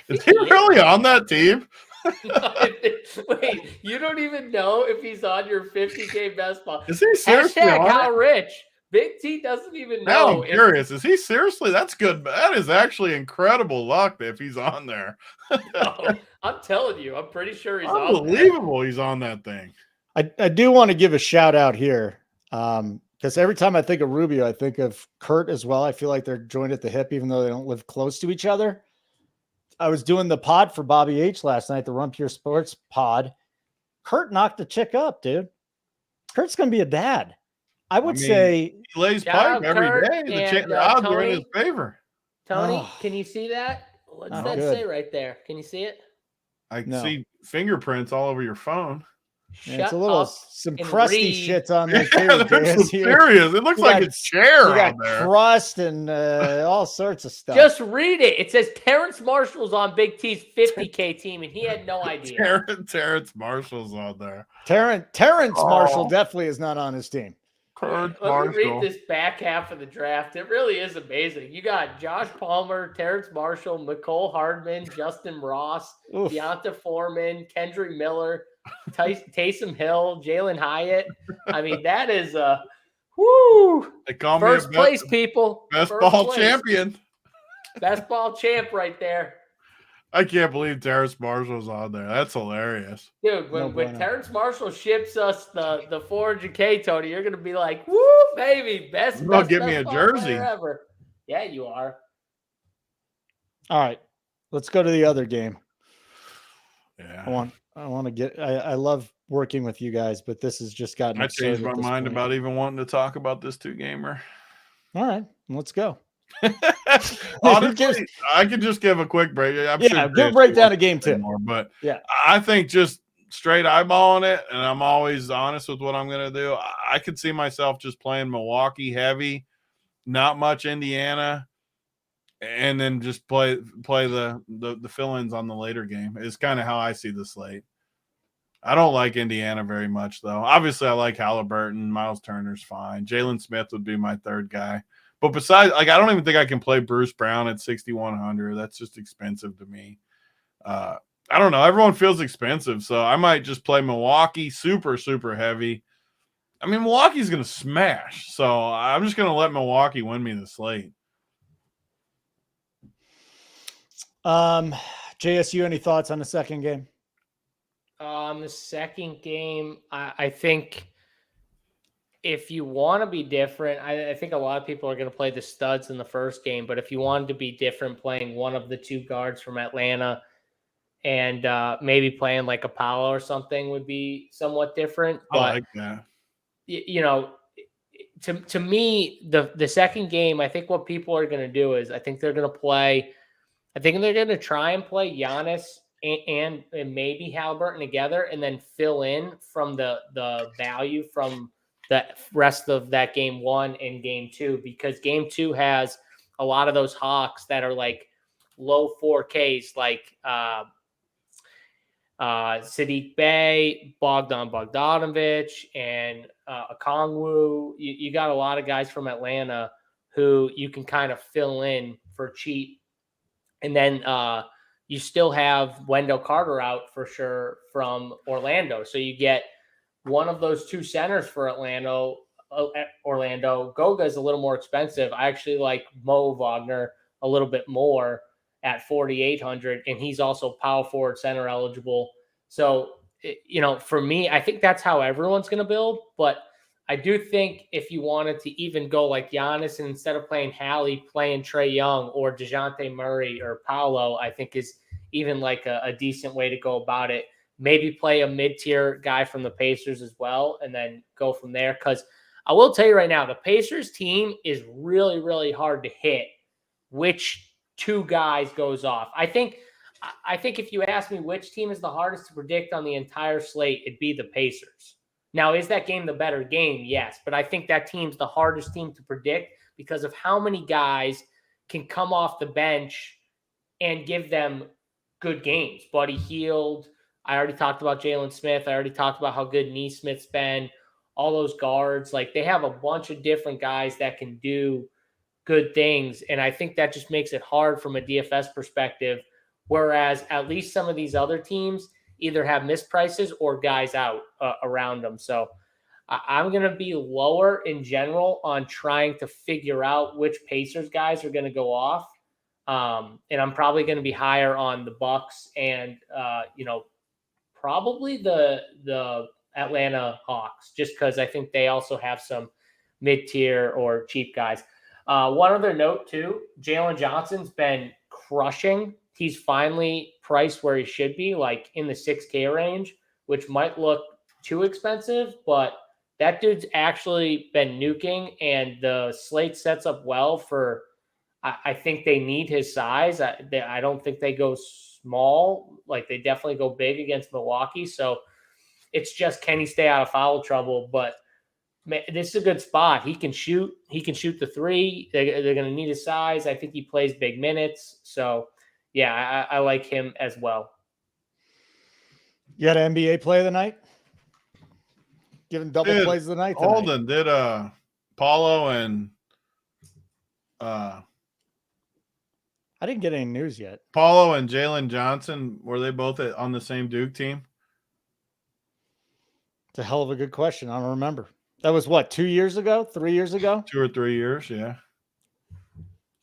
Is he really on that team? Wait, you don't even know if he's on your 50K best ball. Is he seriously Hashtag on how it? rich. Big T doesn't even Now know. I'm curious. Is he seriously? That's good. That is actually incredible luck if he's on there. No, I'm telling you, I'm pretty sure he's on there. Unbelievable he's on that thing. I do want to give a shout out here. Because every time I think of Rubio, I think of Kurt as well. I feel like they're joined at the hip, even though they don't live close to each other. I was doing the pod for Bobby H last night, the Run Pure Sports pod. Kurt knocked the chick up, dude. Kurt's going to be a dad. I would say he lays Shout pipe out every Kurt day. and, The odds are in Tony. his favor. Tony, can you see that? What's that good. say right there? Can you see it? I No. see fingerprints all over your phone. Yeah, it's a little some crusty read. shit on there too. Yeah, that's serious. It looks You like got- a chair You got on there. crust and all sorts of stuff. Just read it. It says Terrence Marshall's on Big T's 50K team, and he had no idea. Terrence Marshall's on there. Terrence Marshall definitely is not on his team. Terrence Let me read Marshall. this back half of the draft. It really is amazing. You got Josh Palmer, Terrence Marshall, Nicole Hardman, Justin Ross, Oof. Deonta Foreman, Kendry Miller, Taysom Hill, Jalen Hyatt. I mean, that is whoo. They call First me place, people. best First ball place. champion. Best ball champ right there. I can't believe Terrence Marshall's on there. That's hilarious. Dude, when, No when bueno. Terrence Marshall ships us the 400K, Tony, you're going to be like, woo, baby, best, You're gonna best, get me best a ball jersey. player ever. Yeah, you are. All right, let's go to the other game. Yeah. I want to get. I love working with you guys, but this has just gotten. I absurd changed at my this mind point. about even wanting to talk about this 2-gamer. All right, let's go. Honestly, I could just give a quick break. I'm sure Give a breakdown of game 2. more, but Yeah. I think just straight eyeballing it, and I'm always honest with what I'm going to do. I could see myself just playing Milwaukee heavy, not much Indiana, and then just play the fill-ins on the later game. Is kind of how I see the slate. I don't like Indiana very much, though. Obviously, I like Halliburton. Miles Turner's fine. Jalen Smith would be my third guy. But besides, like, I don't even think I can play Bruce Brown at 6,100. That's just expensive to me. I don't know. Everyone feels expensive, so I might just play Milwaukee super, super heavy. I mean, Milwaukee's going to smash, so I'm just going to let Milwaukee win me the slate. JSU, any thoughts on the second game? The second game, I think if you want to be different, I think a lot of people are going to play the studs in the first game, but if you wanted to be different, playing one of the 2 guards from Atlanta and maybe playing like Apollo or something would be somewhat different. I But like that. you know, to me, the second game, I think what people are going to do is I think they're going to try and play Giannis and maybe Halliburton together, and then fill in from the value from the rest of that game 1 and game 2, because game 2 has a lot of those Hawks that are like low 4Ks, like Sadiq Bey, Bogdan Bogdanovic, and Okongwu. You got a lot of guys from Atlanta who you can kind of fill in for cheap. And then you still have Wendell Carter out for sure from Orlando. So you get one of those two centers for Orlando. Goga is a little more expensive. I actually like Mo Wagner a little bit more at 4,800, and he's also power forward center eligible. So, for me, I think that's how everyone's going to build. But I do think if you wanted to even go like Giannis, and instead of playing Hallie, playing Trae Young or DeJounte Murray or Paolo, I think is even like a decent way to go about it. Maybe play a mid-tier guy from the Pacers as well, and then go from there. Because I will tell you right now, the Pacers team is really, really hard to hit which two guys goes off. I think if you ask me which team is the hardest to predict on the entire slate, it'd be the Pacers. Now, is that game the better game? Yes, but I think that team's the hardest team to predict because of how many guys can come off the bench and give them good games. Buddy Hield, I already talked about Jalen Smith. I already talked about how good Neesmith's been. All those guards, like they have a bunch of different guys that can do good things. And I think that just makes it hard from a DFS perspective. Whereas at least some of these other teams either have missed prices or guys out around them. So I'm going to be lower in general on trying to figure out which Pacers guys are going to go off. And I'm probably going to be higher on the Bucks and, probably the Atlanta Hawks, just because I think they also have some mid-tier or cheap guys. One other note, too, Jaylen Johnson's been crushing. He's finally priced where he should be, like in the 6K range, which might look too expensive, but that dude's actually been nuking, and the slate sets up well for I think they need his size. I don't think they go small. Like they definitely go big against Milwaukee. So it's just, can he stay out of foul trouble? But this is a good spot. He can shoot. He can shoot the three. They're going to need his size. I think he plays big minutes. So, yeah, I like him as well. You had an NBA play of the night? Giving double plays of the night tonight. Holden did Paulo and I didn't get any news yet. Paulo and Jaylen Johnson, were they both on the same Duke team? It's a hell of a good question. I don't remember. That was what, 2 years ago? 3 years ago? 2 or 3 years, yeah.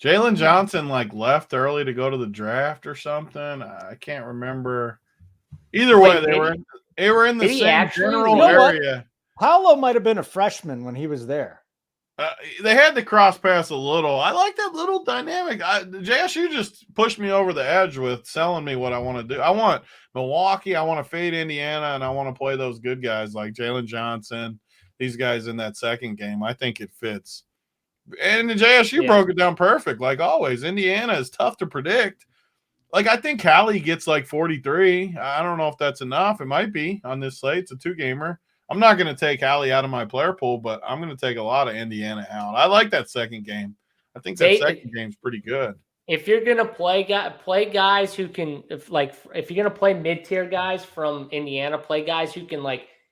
Jaylen Johnson left early to go to the draft or something. I can't remember. Either way, they were in the same general area. Paolo might have been a freshman when he was there. They had to cross pass a little. I like that little dynamic. JSU just pushed me over the edge with selling me what I want to do. I want Milwaukee. I want to fade Indiana, and I want to play those good guys like Jaylen Johnson, these guys in that second game. I think it fits. And the JSU broke it down perfect, like always. Indiana is tough to predict. I think Hallie gets 43. I don't know if that's enough. It might be on this slate. It's a 2-gamer. I'm not going to take Hallie out of my player pool, but I'm going to take a lot of Indiana out. I like that second game. I think that second game's pretty good. If you're going to play guys who can, if you're going to play mid-tier guys from Indiana, play guys who can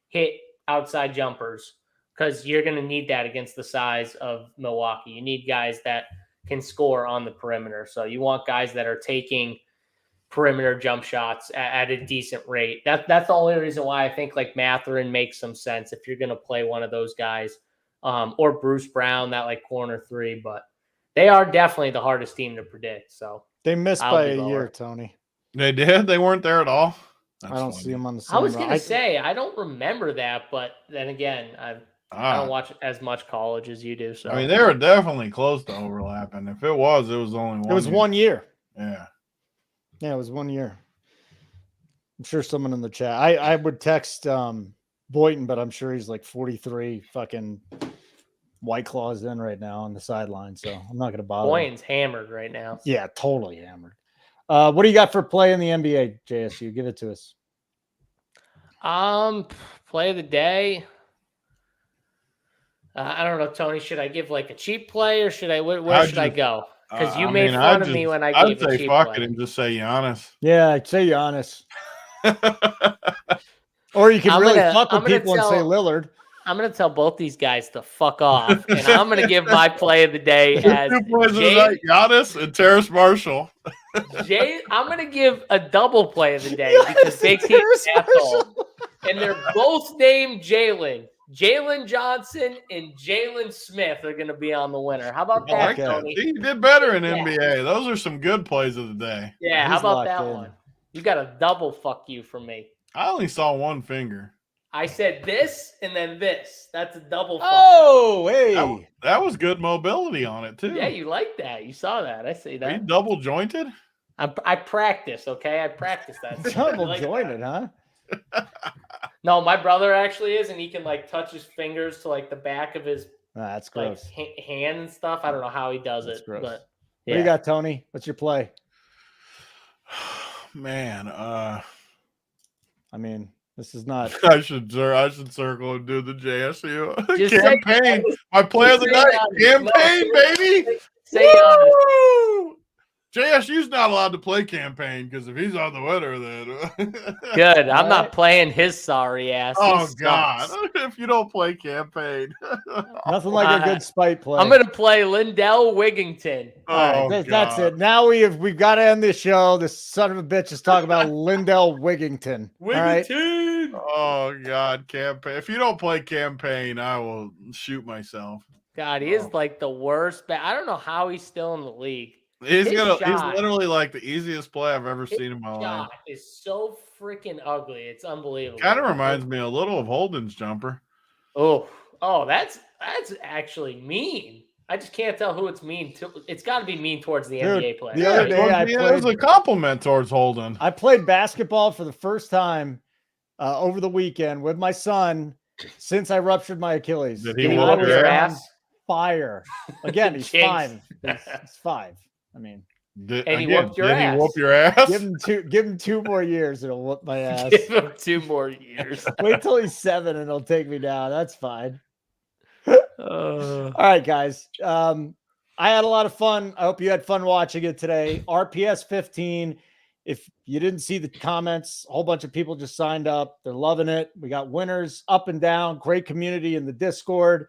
hit outside jumpers, because you're going to need that against the size of Milwaukee. You need guys that can score on the perimeter. So you want guys that are taking perimeter jump shots at a decent rate. That's the only reason why I think Mathurin makes some sense if you're going to play one of those guys, or Bruce Brown, that corner three. But they are definitely the hardest team to predict. So they missed by a year, Tony. They did. They weren't there at all. I don't see them on the same. I was going to say I don't remember that, but then again, I don't watch as much college as you do. So they were definitely close to overlapping. If it was only one. It was 1 year. Yeah. Yeah, it was 1 year. I'm sure someone in the chat. I would text Boynton, but I'm sure he's like 43 fucking White Claws in right now on the sideline. So I'm not going to bother. Boynton's hammered right now. Yeah, totally hammered. What do you got for play in the NBA, JSU? Give it to us. Play of the day. I don't know, Tony. Should I give like a cheap play or should I? Where should I go? Because you made fun of me when I gave a cheap fuck play. it and just say Giannis. Yeah, I'd say Giannis. Or you can fuck with people and say Lillard. I'm going to tell both these guys to fuck off, and I'm going to give my play of the day as Giannis and Terrence Marshall. I'm going to give a double play of the day because Big Team asshole, and they're both named Jaylen. Jaylen Johnson and Jalen Smith are going to be on the winner. How about that, Tony? You did better in NBA. Those are some good plays of the day. Yeah, how about that one? You got a double fuck you from me. I only saw one finger. I said this and then this. That's a double fuck you. Hey. That was good mobility on it, too. Yeah, you like that. You saw that. I see that. Are you double jointed? I practice, okay? I practice that. Double jointed, huh? No, my brother actually is, and he can like touch his fingers to like the back of his that's gross. Like, hand and stuff. I don't know how he does it, gross. But yeah. What do you got, Tony? What's your play? Man, I mean, this is not. I should circle and do the JSU Just campaign. My play of the night, campaign, baby. Say JSU's not allowed to play campaign because if he's on the winner, then good. I'm not playing his sorry ass. Oh God! If you don't play campaign, nothing like a good spite play. I'm gonna play Lindell Wigington. All right, that's it. Now we've got to end the show. This son of a bitch is talking about Lindell Wigington. Wigington. Right? Oh God, campaign. If you don't play campaign, I will shoot myself. God, he is like the worst. I don't know how he's still in the league. He's literally like the easiest play I've ever seen in my life. It's so freaking ugly. It's unbelievable. Kind of reminds me a little of Holden's jumper. Oh, that's actually mean. I just can't tell who it's mean to. It's got to be mean towards the NBA player. The other day, it was a compliment towards Holden. I played basketball for the first time over the weekend with my son since I ruptured my Achilles. Did he whoop your ass? Fire. Again, he's 5. He's 5. I mean, he whooped your ass. He whoop your ass? Give him 2 more years. It'll whoop my ass. Give him 2 more years. Wait till he's 7 and it'll take me down. That's fine. All right, guys. I had a lot of fun. I hope you had fun watching it today. RPS 15. If you didn't see the comments, a whole bunch of people just signed up. They're loving it. We got winners up and down. Great community in the Discord.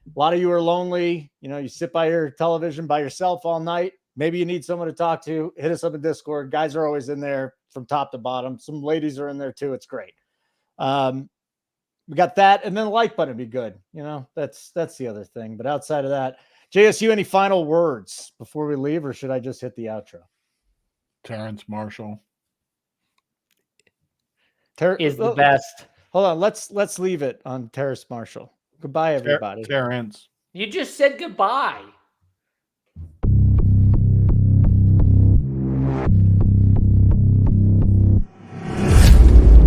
A lot of you are lonely. You know, you sit by your television by yourself all night. Maybe you need someone to talk to. Hit us up in Discord. Guys are always in there from top to bottom. Some ladies are in there too. It's great. We got that, and then the like button would be good. You know, that's the other thing. But outside of that, JSU, any final words before we leave, or should I just hit the outro? Terrence Marshall is the best. Hold on, let's leave it on Terrence Marshall. Goodbye, everybody. Terrence. You just said goodbye.